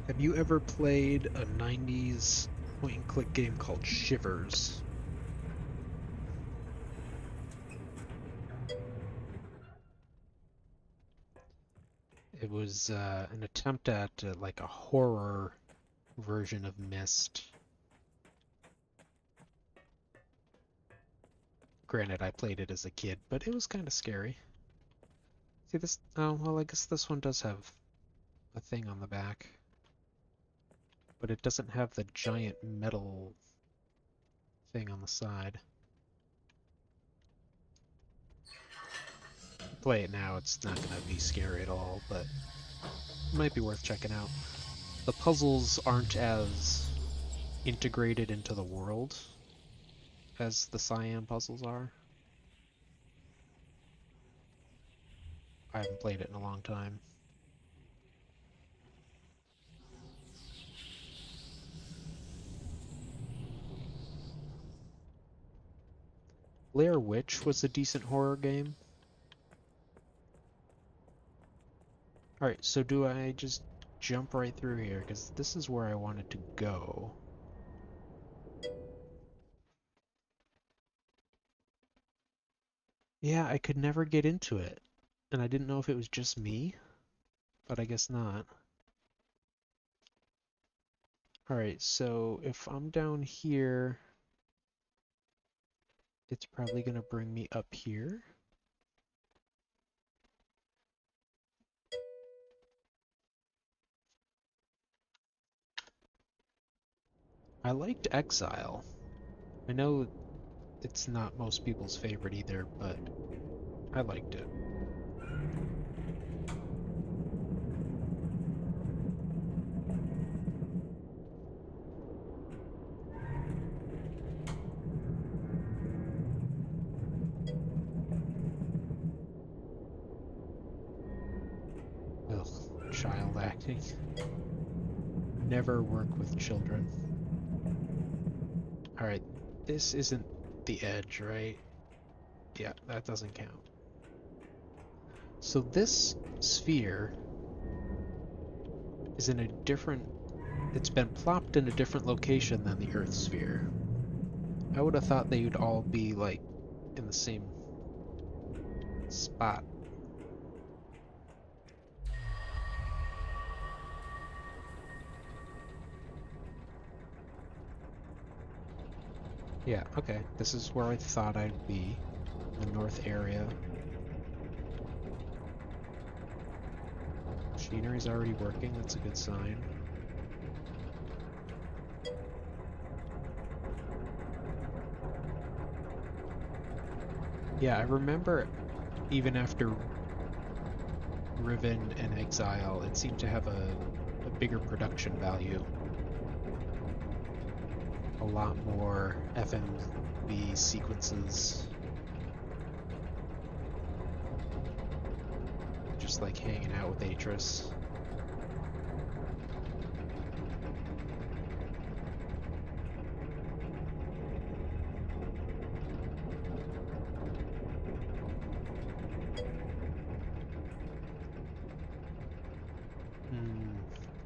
Have you ever played a 90s point-and-click game called Shivers? It was an attempt at like a horror version of Myst. Granted, I played it as a kid, but it was kind of scary. See this? Oh, well, I guess this one does have a thing on the back. But it doesn't have the giant metal thing on the side. Play it now, it's not going to be scary at all, but it might be worth checking out. The puzzles aren't as integrated into the world as the Cyan puzzles are. I haven't played it in a long time. Blair Witch was a decent horror game. Alright, so do I just jump right through here? Because this is where I wanted to go. Yeah, I could never get into it. And I didn't know if it was just me, but I guess not. Alright, so if I'm down here, it's probably going to bring me up here. I liked Exile. I know it's not most people's favorite either, but I liked it. Ugh, child acting. Never work with children. Alright, this isn't the edge, right? Yeah, that doesn't count. So this sphere is in a different... It's been plopped in a different location than the Earth sphere. I would have thought they would all be, like, in the same spot. Yeah, okay. This is where I thought I'd be. The north area. Machinery's already working, that's a good sign. Yeah, I remember even after Riven and Exile, it seemed to have a bigger production value. A lot more FMV sequences. Just like hanging out with Atris.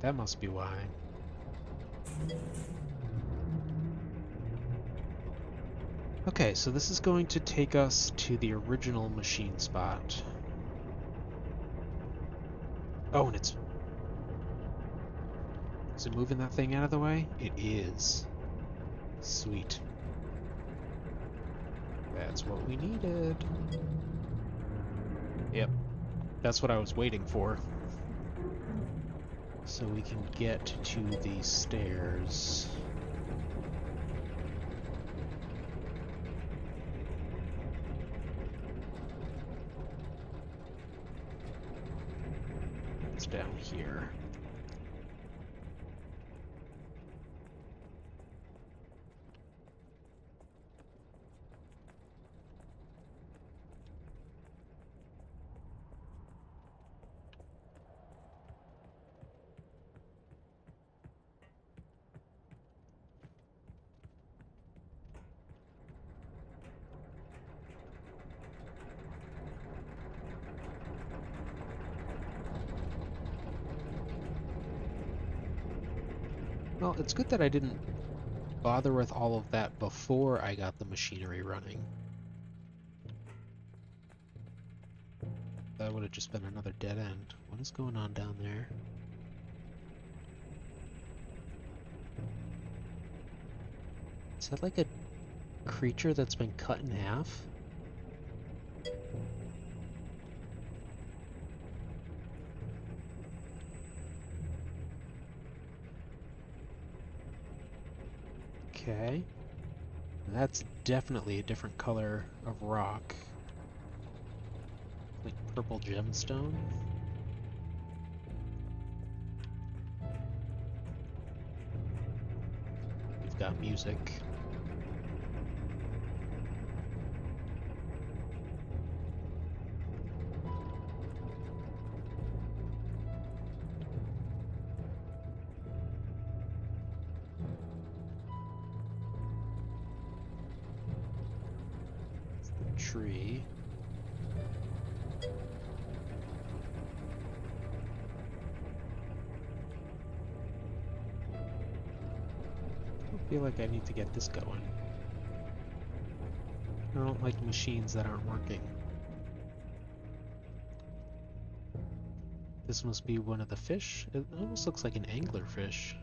That must be why. Okay, so this is going to take us to the original machine spot. Oh, and it's... Is it moving that thing out of the way? It is. Sweet. That's what we needed. Yep. That's what I was waiting for. So we can get to the stairs. It's down here. Well, it's good that I didn't bother with all of that before I got the machinery running. That would have just been another dead end. What is going on down there? Is that like a creature that's been cut in half? Okay. That's definitely a different color of rock. Like purple gemstone. We've got music. Tree. I feel like I need to get this going. I don't like machines that aren't working. This must be one of the fish. It almost looks like an anglerfish.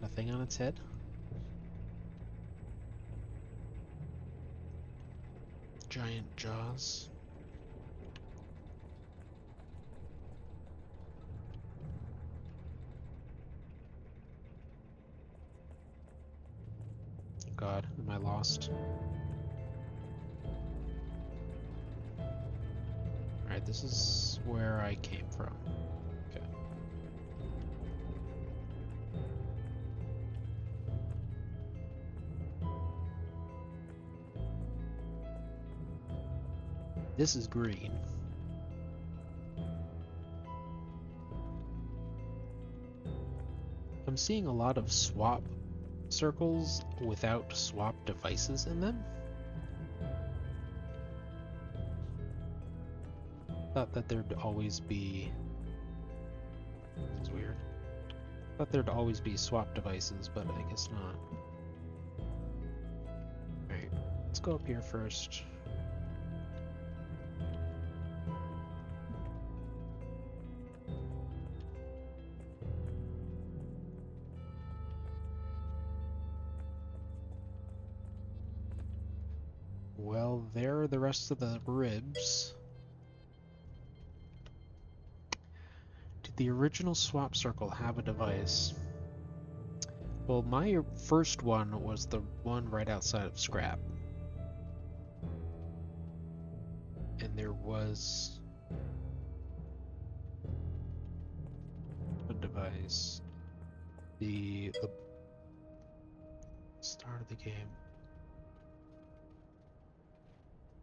A thing on its head. Giant jaws. God, am I lost? Alright, this is where I came from. Okay. This is green. I'm seeing a lot of swap circles without swap devices in them. Thought that there'd always be... It's weird. Thought there'd always be swap devices, but I guess not. Alright, let's go up here first. Well, there are the rest of the ribs. Did the original swap circle have a device? Well, my first one was the one right outside of Scrap. And there was a device. The start of the game.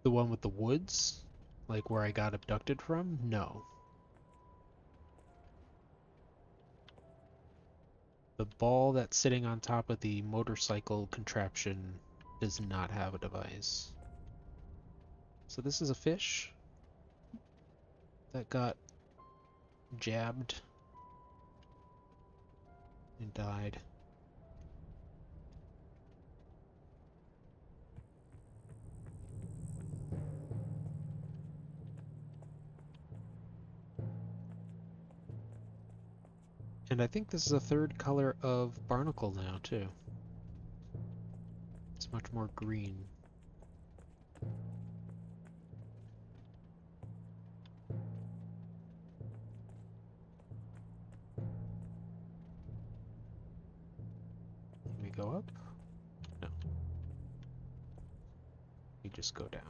The one with the woods? Like where I got abducted from? No. The ball that's sitting on top of the motorcycle contraption does not have a device. So this is a fish that got jabbed and died. And I think this is a third color of barnacle now, too. It's much more green. Can we go up? No. We just go down.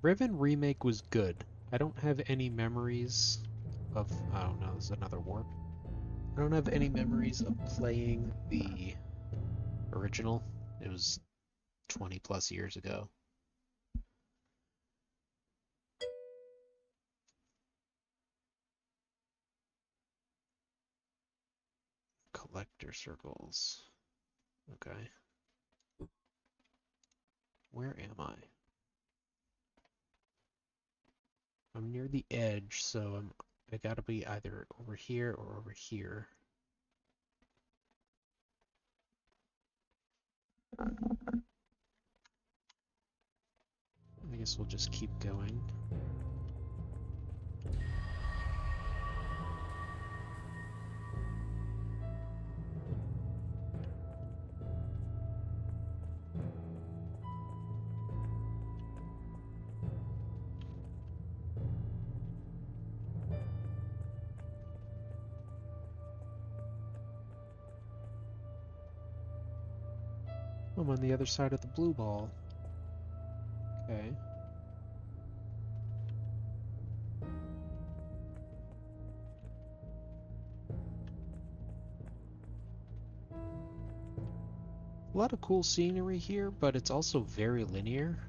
Riven Remake was good. I don't have any memories of... Oh no, this is another warp. I don't have any memories of playing the original. It was 20 plus years ago. Collector circles. Okay. Where am I? I'm near the edge, so I gotta be either over here or over here. I guess we'll just keep going. I'm on the other side of the blue ball. Okay. A lot of cool scenery here, but it's also very linear.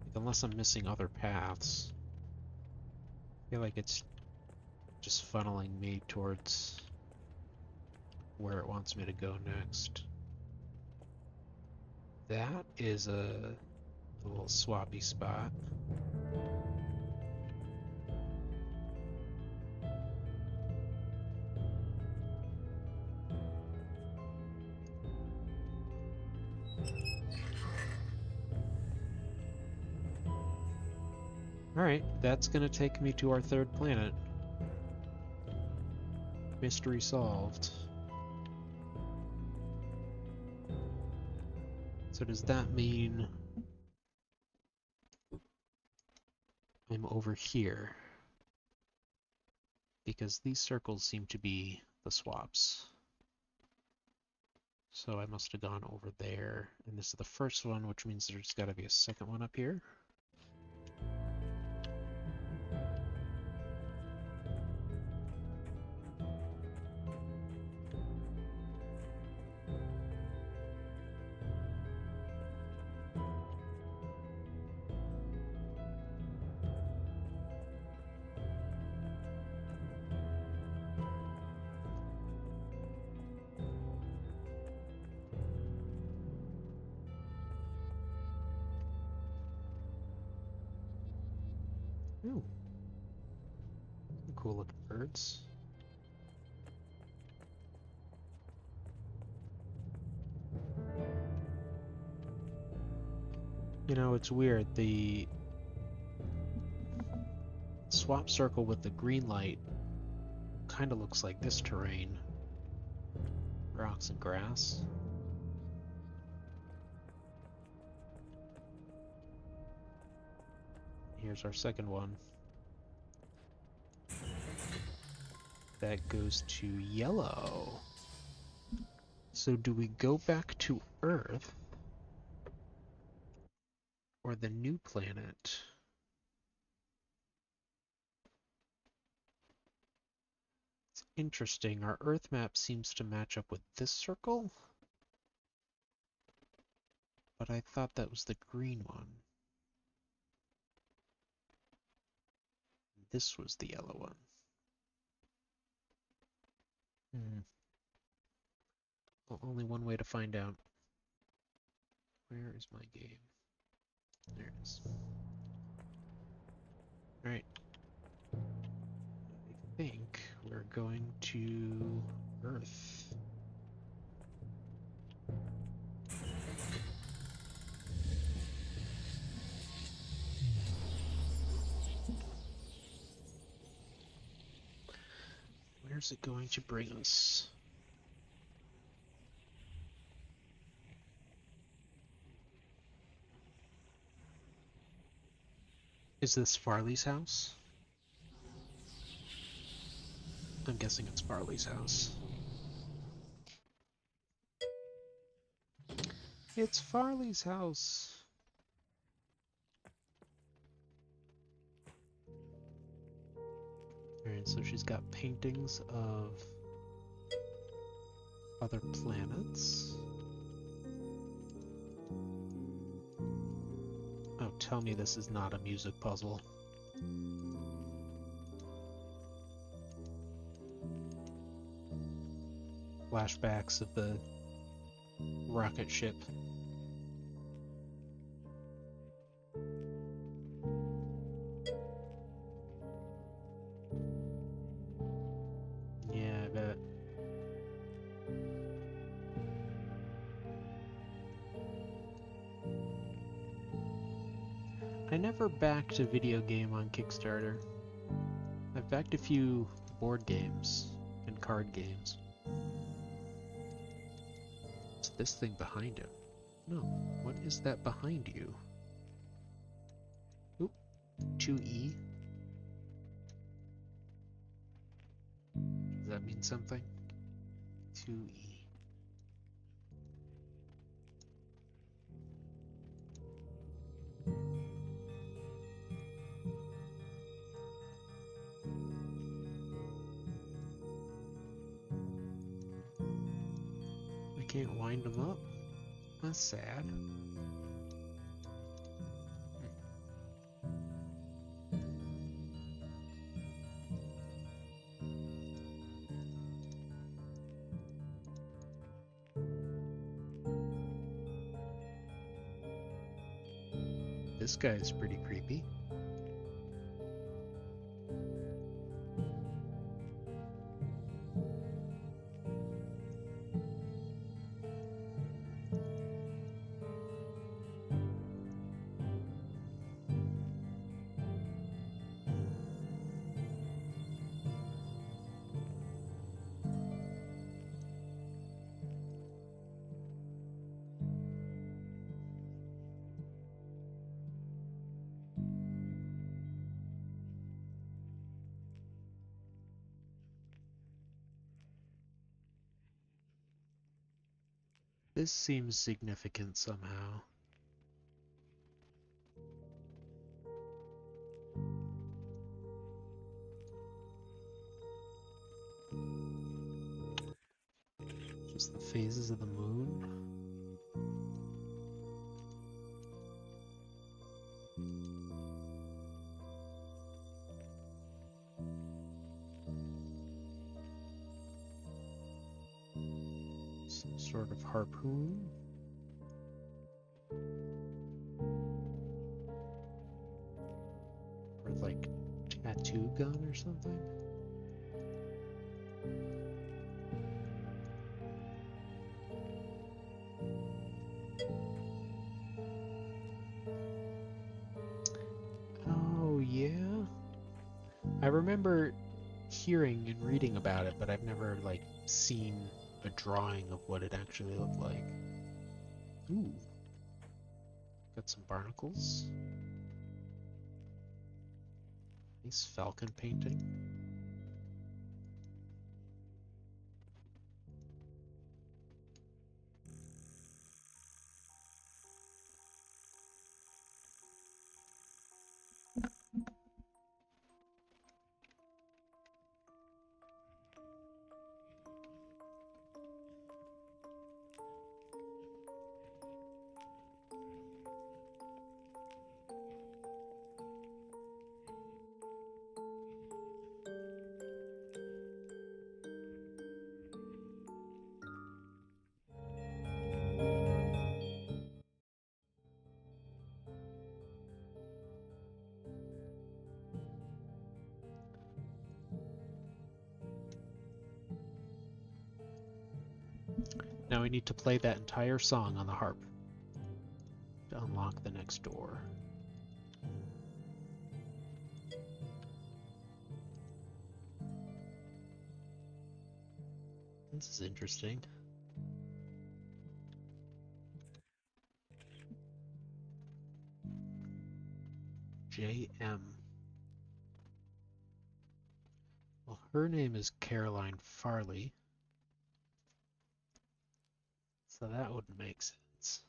Like, unless I'm missing other paths. I feel like it's just funneling me towards where it wants me to go next. That is a little swappy spot. Alright, that's gonna take me to our third planet. Mystery solved. So does that mean I'm over here? Because these circles seem to be the swaps. So I must have gone over there, and this is the first one, which means there's got to be a second one up here. Ooh. Cool looking birds. You know, it's weird. The swap circle with the green light kind of looks like this terrain. Rocks and grass. Here's our second one. That goes to yellow. So do we go back to Earth? or the new planet. It's interesting. Our Earth map seems to match up with this circle, but I thought that was the green one. This was the yellow one. Well, only one way to find out. Where is my game? There it is. Alright. I think we're going to Earth. Where's it going to bring us? Is this Farley's house? I'm guessing it's Farley's house. It's Farley's house! Alright, so she's got paintings of other planets. Oh, tell me this is not a music puzzle. Flashbacks of the rocket ship. Yeah, I bet. I never backed a video game on Kickstarter. I've backed a few board games and card games. What's this thing behind him? No, what is that behind you? Oop, 2E. Does that mean something? 2E. I can't wind them up? That's sad. This guy's pretty creepy. This seems significant somehow. Just the phases of the moon. Some sort of harpoon. Or like tattoo gun or something. Oh yeah. I remember hearing and reading about it, but I've never like seen a drawing of what it actually looked like. Ooh. Got some barnacles. Nice falcon painting. Now we need to play that entire song on the harp to unlock the next door. This is interesting. J.M. Well, her name is Caroline Farley, so that wouldn't make sense.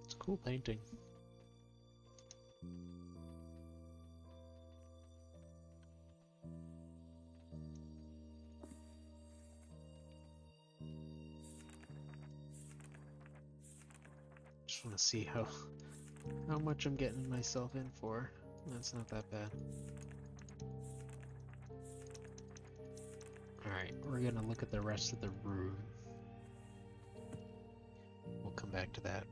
It's a cool painting. Just want to see how much I'm getting myself in for. That's not that bad. Alright, we're gonna look at the rest of the room. We'll come back to that.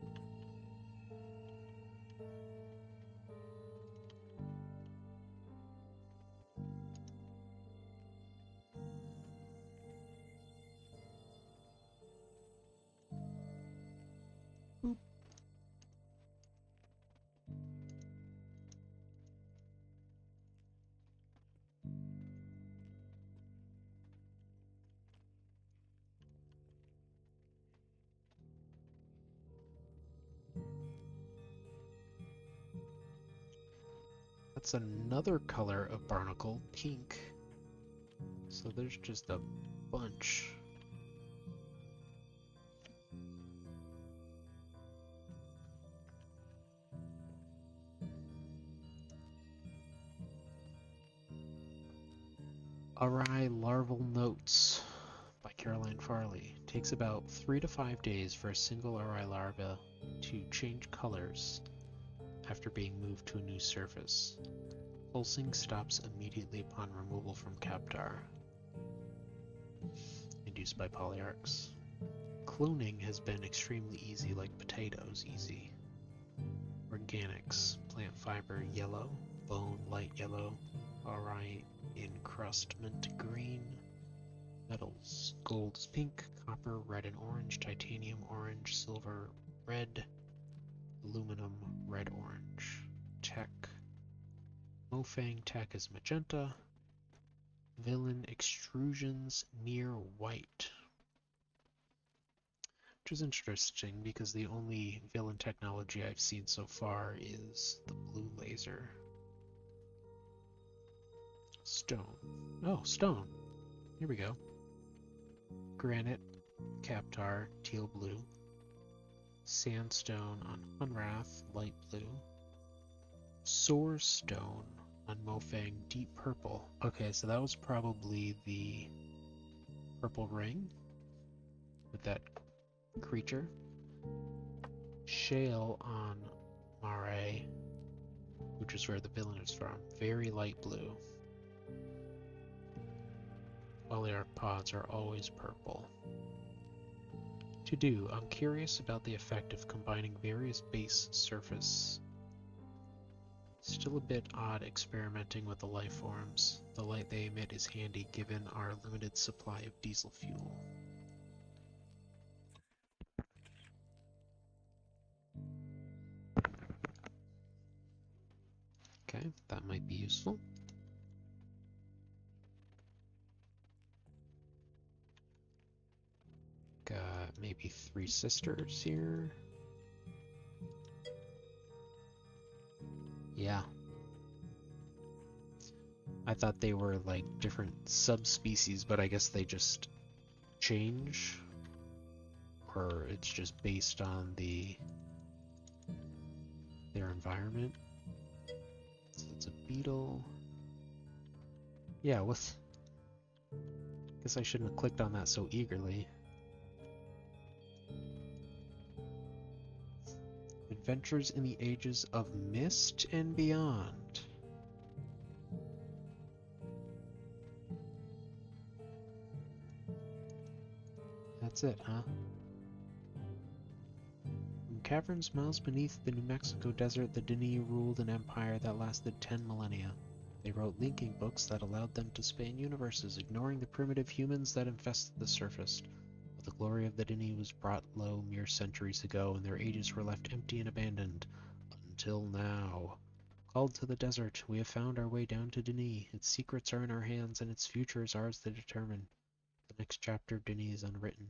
Boop. That's another color of barnacle, pink. So there's just a bunch. Awry Larval Notes by Caroline Farley. Takes about 3 to 5 days for a single awry larva to change colors after being moved to a new surface. Pulsing stops immediately upon removal from Captar, induced by polyarchs. Cloning has been extremely easy, like potatoes easy. Organics, plant fiber yellow, bone light yellow, awry encrustment green, metals, gold is pink, copper red and orange, titanium orange, silver red, aluminum red orange. Tech, Mofang tech is magenta, villain extrusions near white. Which is interesting because the only villain technology I've seen so far is the blue laser. Stone. Oh, stone. Here we go. Granite, Captar, teal blue. Sandstone on Hunrath, light blue. Soarstone on Mofang, deep purple. Okay, so that was probably the purple ring with that creature. Shale on Mare, which is where the villain is from, very light blue. Polyarch pods are always purple. To do, I'm curious about the effect of combining various base surface. Still a bit odd experimenting with the life forms. The light they emit is handy given our limited supply of diesel fuel. Okay, that might be useful. Got maybe 3 sisters here. Yeah. I thought they were like different subspecies, but I guess they just change. Or it's just based on their environment. So it's a beetle. Yeah, guess I shouldn't have clicked on that so eagerly. Adventures in the Ages of Mist and Beyond. That's it, huh? caverns miles beneath the New Mexico desert, the Dini ruled an empire that lasted 10 millennia. They wrote linking books that allowed them to span universes, ignoring the primitive humans that infested the surface. But the glory of the Dini was brought low mere centuries ago, and their ages were left empty and abandoned. Until now. Called to the desert, we have found our way down to Dini. Its secrets are in our hands, and its future is ours to determine. The next chapter of Dini is unwritten.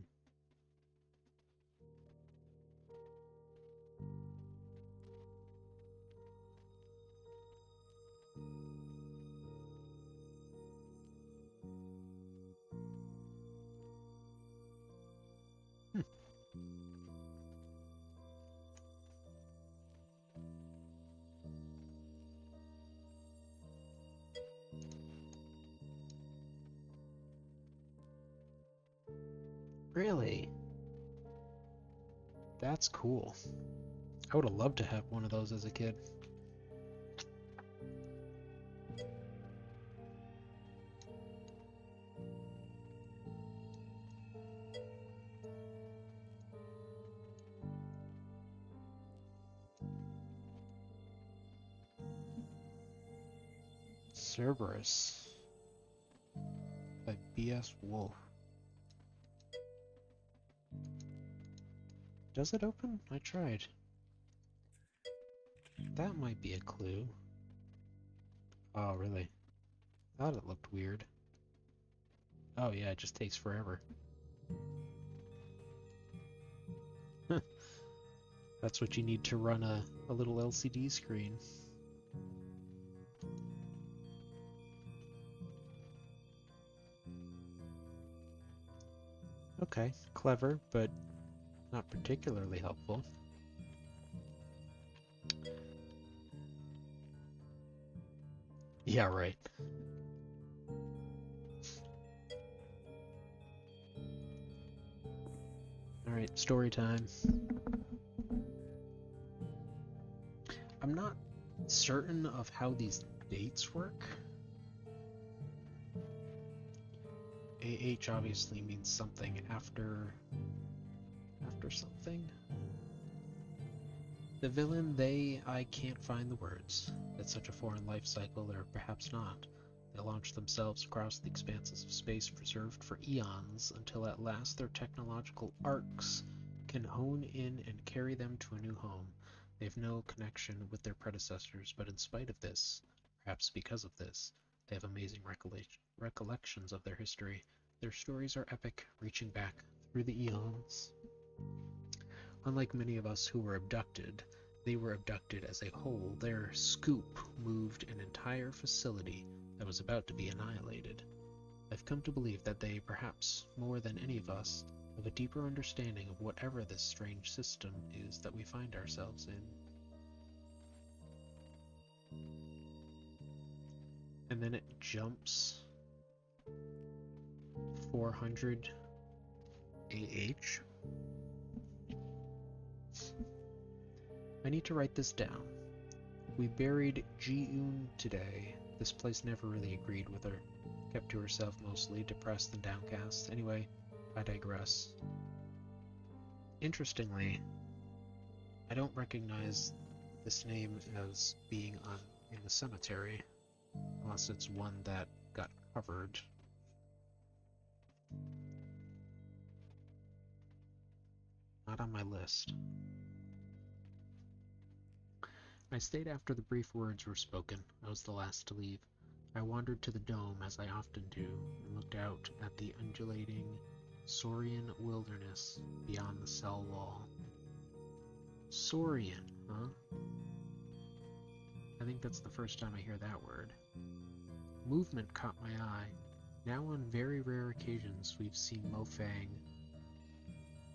Really? That's cool. I would have loved to have one of those as a kid. Cerberus by B.S. Wolf. Does it open? I tried. That might be a clue. Oh, really? Thought it looked weird. Oh yeah, it just takes forever. That's what you need to run a little LCD screen. Okay, clever, but not particularly helpful. Yeah, right. Alright, story time. I'm not certain of how these dates work. AH obviously means something after something. The villain, I can't find the words. It's such a foreign life cycle, or perhaps not. They launch themselves across the expanses of space preserved for eons, until at last their technological arcs can hone in and carry them to a new home. They have no connection with their predecessors, but in spite of this, perhaps because of this, they have amazing recollections of their history. Their stories are epic, reaching back through the eons. Unlike many of us who were abducted, they were abducted as a whole. Their scoop moved an entire facility that was about to be annihilated. I've come to believe that they, perhaps more than any of us, have a deeper understanding of whatever this strange system is that we find ourselves in. And then it jumps 400 AH. I need to write this down. We buried Ji-eun today. This place never really agreed with her. Kept to herself mostly, depressed and downcast. Anyway, I digress. Interestingly, I don't recognize this name as being in the cemetery, unless it's one that got covered. Not on my list. I stayed after the brief words were spoken. I was the last to leave. I wandered to the dome, as I often do, and looked out at the undulating Saurian wilderness beyond the cell wall. Saurian, huh? I think that's the first time I hear that word. Movement caught my eye. Now on very rare occasions we've seen Mofang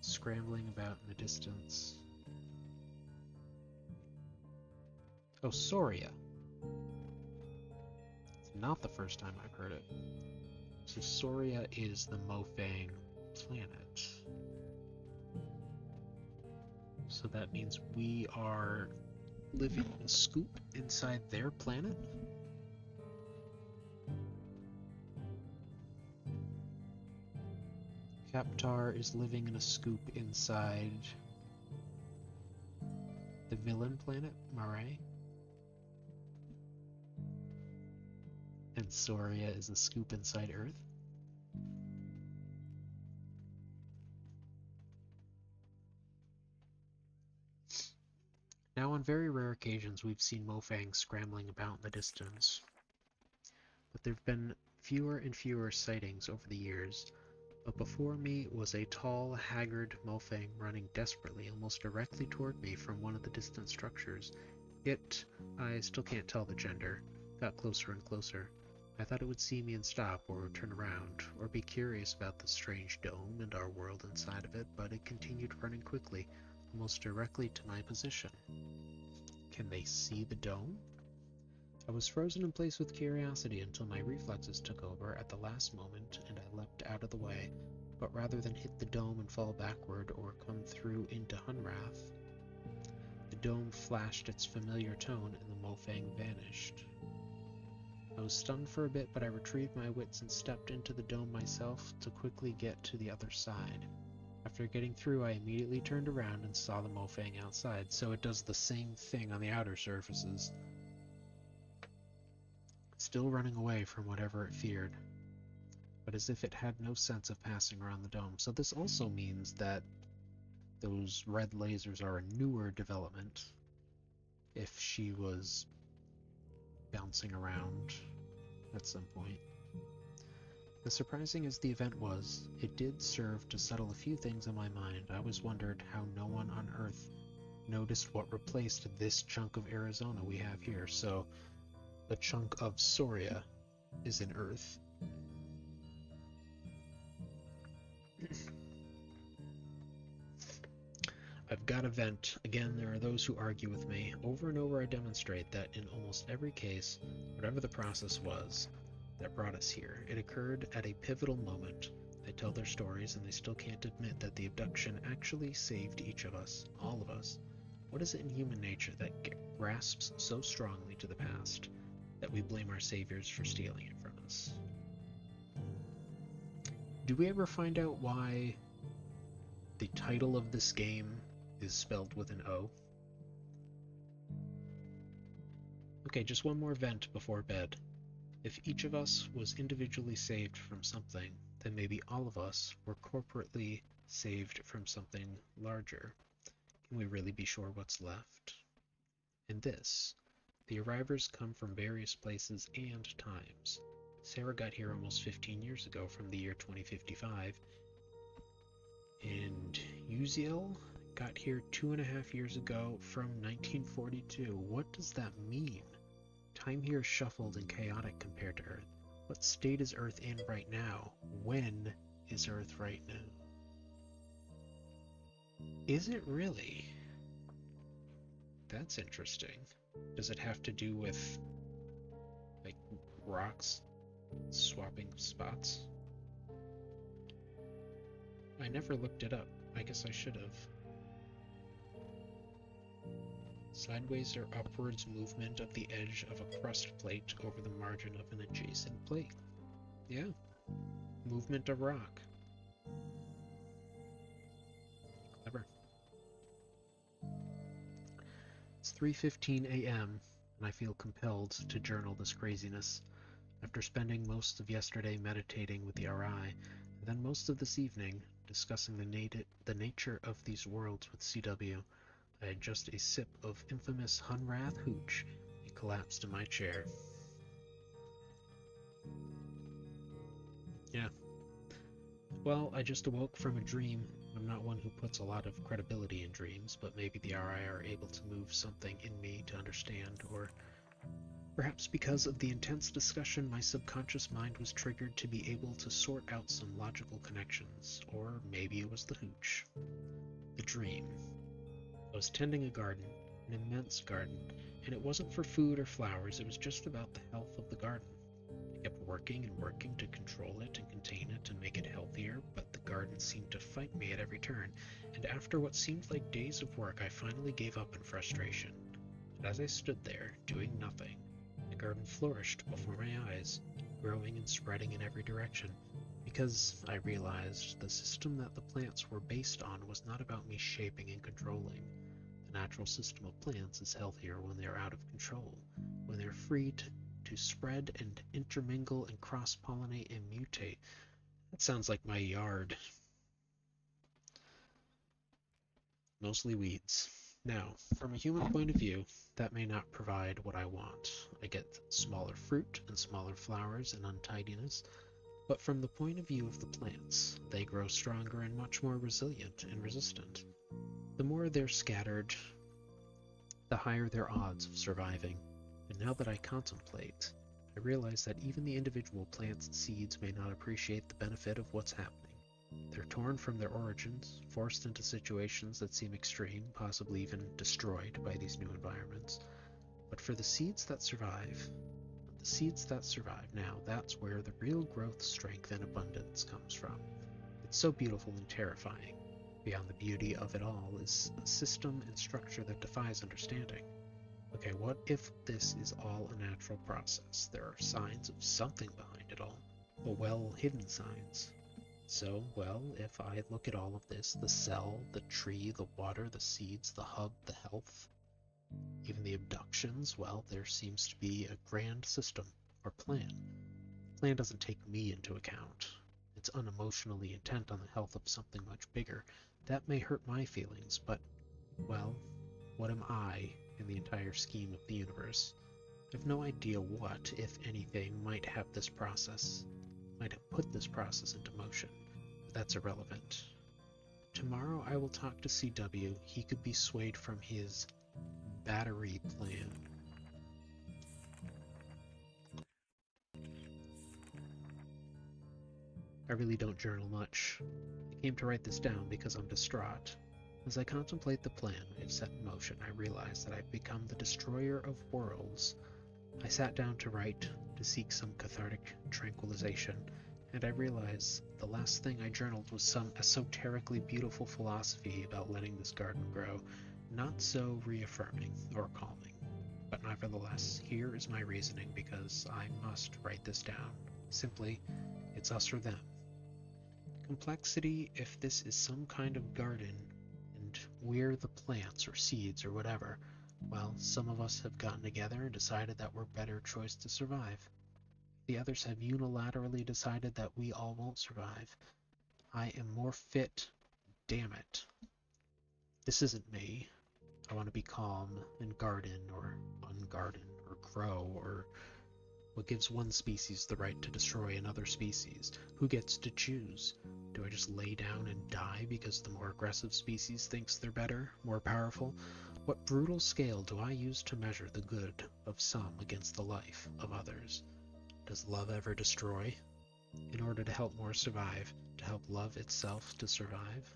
scrambling about in the distance. Oh, Soria. It's not the first time I've heard it. So Soria is the Mofang planet. So that means we are living in a scoop inside their planet? Kaptar is living in a scoop inside The villain planet, Mare. And Soria is a scoop inside Earth. Now, on very rare occasions, we've seen Mofang scrambling about in the distance, but there have been fewer and fewer sightings over the years. But before me was a tall, haggard Mofang running desperately, almost directly toward me from one of the distant structures. It, I still can't tell the gender, got closer and closer. I thought it would see me and stop, or turn around, or be curious about the strange dome and our world inside of it, but it continued running quickly, almost directly to my position. Can they see the dome? I was frozen in place with curiosity until my reflexes took over at the last moment and I leapt out of the way, but rather than hit the dome and fall backward or come through into Hunrath, the dome flashed its familiar tone and the Mofang vanished. I was stunned for a bit, but I retrieved my wits and stepped into the dome myself to quickly get to the other side. After getting through, I immediately turned around and saw the Mofang outside, so it does the same thing on the outer surfaces, still running away from whatever it feared, but as if it had no sense of passing around the dome. So this also means that those red lasers are a newer development. If she was bouncing around at some point. As surprising as the event was, it did serve to settle a few things in my mind. I always wondered how no one on Earth noticed what replaced this chunk of Arizona we have here. So a chunk of Soria is in Earth. I've got a vent. Again, there are those who argue with me. Over and over I demonstrate that in almost every case, whatever the process was that brought us here, it occurred at a pivotal moment. They tell their stories and they still can't admit that the abduction actually saved each of us, all of us. What is it in human nature that grasps so strongly to the past that we blame our saviors for stealing it from us? Do we ever find out why the title of this game is spelled with an O? Okay, just one more vent before bed. If each of us was individually saved from something, then maybe all of us were corporately saved from something larger. Can we really be sure what's left? And this, the arrivers come from various places and times. Sarah got here almost 15 years ago from the year 2055, and Uziel got here 2.5 years ago from 1942. What does that mean? Time here is shuffled and chaotic compared to Earth. What state is Earth in right now? When is Earth right now? Is it really? That's interesting. Does it have to do with, like, rocks swapping spots? I never looked it up. I guess I should have. Sideways or upwards movement of the edge of a crust plate over the margin of an adjacent plate. Yeah. Movement of rock. Clever. It's 3:15 a.m. and I feel compelled to journal this craziness. After spending most of yesterday meditating with the RI, and then most of this evening discussing the nature of these worlds with CW, I had just a sip of infamous Hunrath hooch and collapsed in my chair. Yeah. Well, I just awoke from a dream. I'm not one who puts a lot of credibility in dreams, but maybe the RI are able to move something in me to understand, or perhaps because of the intense discussion, my subconscious mind was triggered to be able to sort out some logical connections, or maybe it was the hooch. The dream. I was tending a garden, an immense garden, and it wasn't for food or flowers, it was just about the health of the garden. I kept working and working to control it and contain it and make it healthier, but the garden seemed to fight me at every turn, and after what seemed like days of work, I finally gave up in frustration. And as I stood there, doing nothing, the garden flourished before my eyes, growing and spreading in every direction, because I realized the system that the plants were based on was not about me shaping and controlling. The natural system of plants is healthier when they are out of control, when they are free to spread and intermingle and cross-pollinate and mutate. That sounds like my yard. Mostly weeds. Now, from a human point of view, that may not provide what I want. I get smaller fruit and smaller flowers and untidiness, but from the point of view of the plants, they grow stronger and much more resilient and resistant. The more they're scattered, the higher their odds of surviving. And now that I contemplate, I realize that even the individual plants and seeds may not appreciate the benefit of what's happening. They're torn from their origins, forced into situations that seem extreme, possibly even destroyed by these new environments. But for the seeds that survive now, that's where the real growth, strength, and abundance comes from. It's so beautiful and terrifying. Beyond the beauty of it all is a system and structure that defies understanding. Okay, what if this is all a natural process? There are signs of something behind it all, but well-hidden signs. So, well, if I look at all of this, the cell, the tree, the water, the seeds, the hub, the health, even the abductions, well, there seems to be a grand system or plan. The plan doesn't take me into account. It's unemotionally intent on the health of something much bigger. That may hurt my feelings, but, well, what am I in the entire scheme of the universe? I have no idea what, if anything, might have put this process into motion, but that's irrelevant. Tomorrow I will talk to CW. He could be swayed from his battery plan. I really don't journal much. I came to write this down because I'm distraught. As I contemplate the plan I've set in motion, I realize that I've become the destroyer of worlds. I sat down to write, to seek some cathartic tranquilization, and I realized the last thing I journaled was some esoterically beautiful philosophy about letting this garden grow, not so reaffirming or calming. But nevertheless, here is my reasoning because I must write this down. Simply, it's us or them. Complexity, if this is some kind of garden, and we're the plants or seeds or whatever, well, some of us have gotten together and decided that we're better choice to survive. The others have unilaterally decided that we all won't survive. I am more fit, damn it. This isn't me. I want to be calm and garden or ungarden or grow or what gives one species the right to destroy another species? Who gets to choose? Do I just lay down and die because the more aggressive species thinks they're better, more powerful? What brutal scale do I use to measure the good of some against the life of others? Does love ever destroy? In order to help more survive, to help love itself to survive?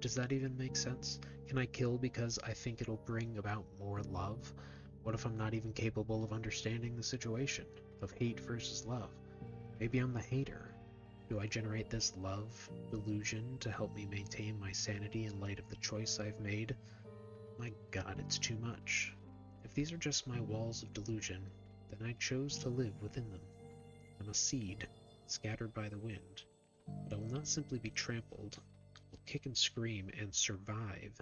Does that even make sense? Can I kill because I think it'll bring about more love? What if I'm not even capable of understanding the situation, of hate versus love? Maybe I'm the hater. Do I generate this love delusion to help me maintain my sanity in light of the choice I've made? My God, it's too much. If these are just my walls of delusion, then I chose to live within them. I'm a seed, scattered by the wind, but I will not simply be trampled. I will kick and scream and survive.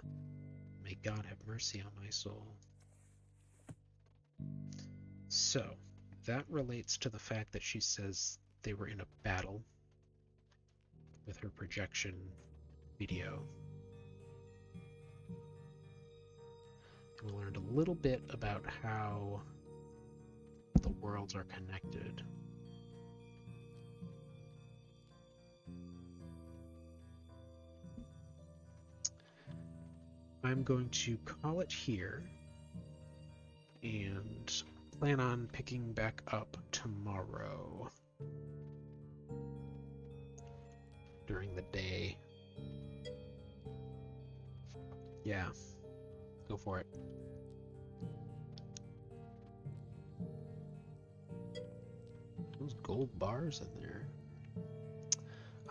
May God have mercy on my soul. So, that relates to the fact that she says they were in a battle with her projection video. And we learned a little bit about how the worlds are connected. I'm going to call it here and plan on picking back up tomorrow during the day. Yeah, go for it. Those gold bars in there.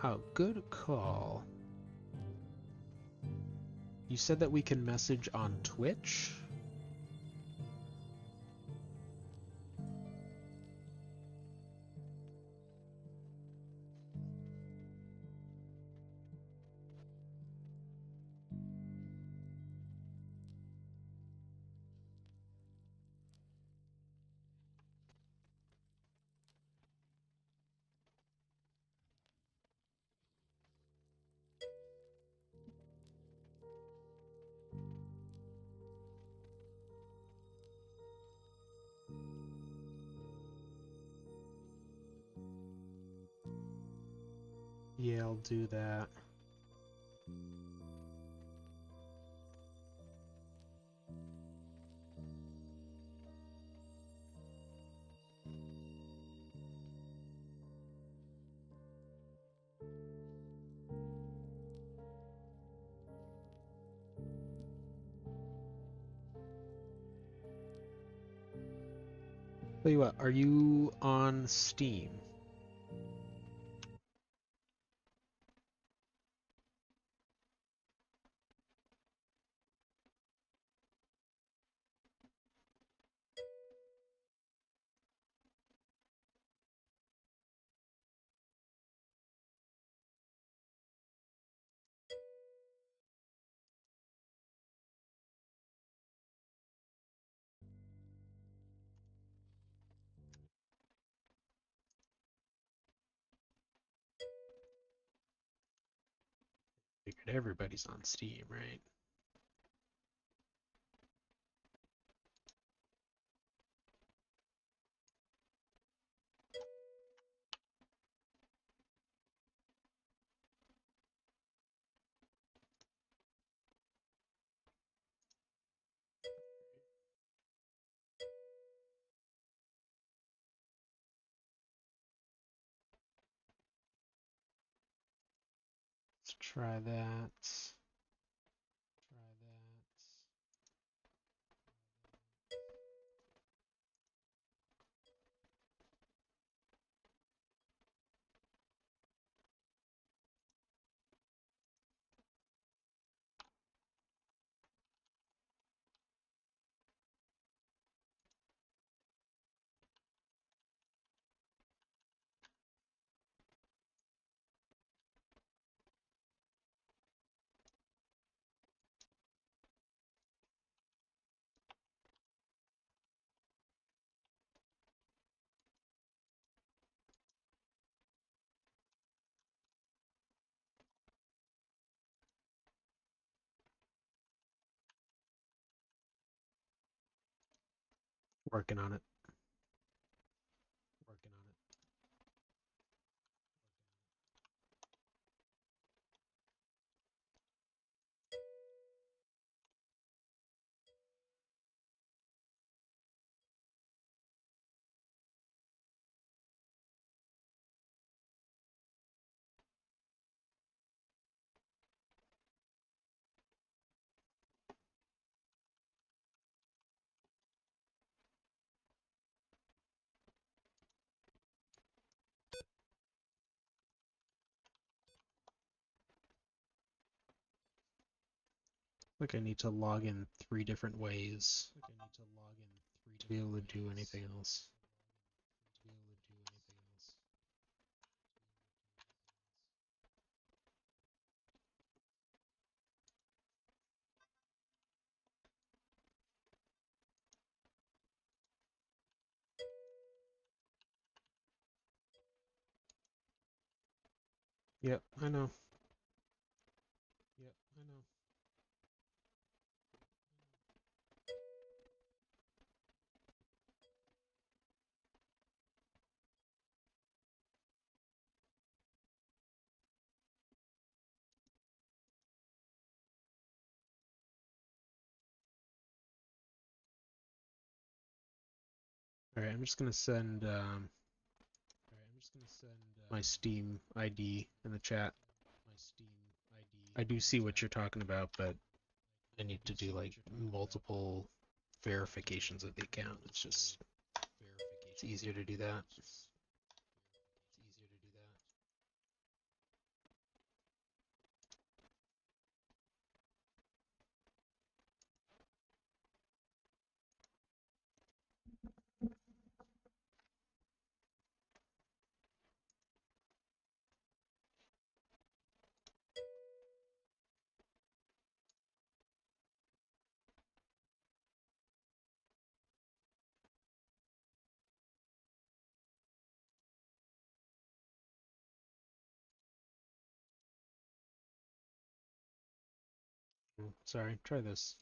Oh, good call. You said that we can message on Twitch? Yeah, I'll do that. Tell you what, are you on Steam? Figured everybody's on Steam, right? Let's try that. Try that. Working on it. Working on it. Like I need to log in 3 different ways to be able to do anything else. Yep, I know. Yep, I know. All right, I'm just gonna send my Steam ID in the chat. I do see what you're talking about, but I need to do like multiple verifications of the account. It's easier to do that. Sorry, try this.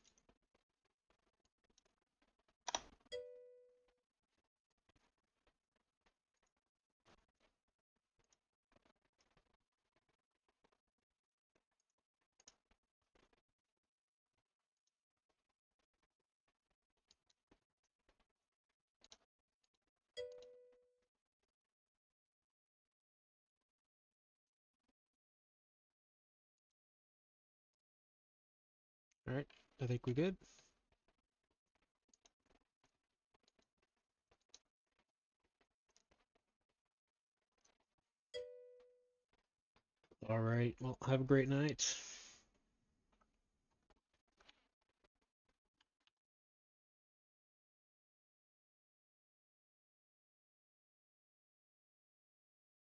Alright, I think we good. Alright, well, have a great night.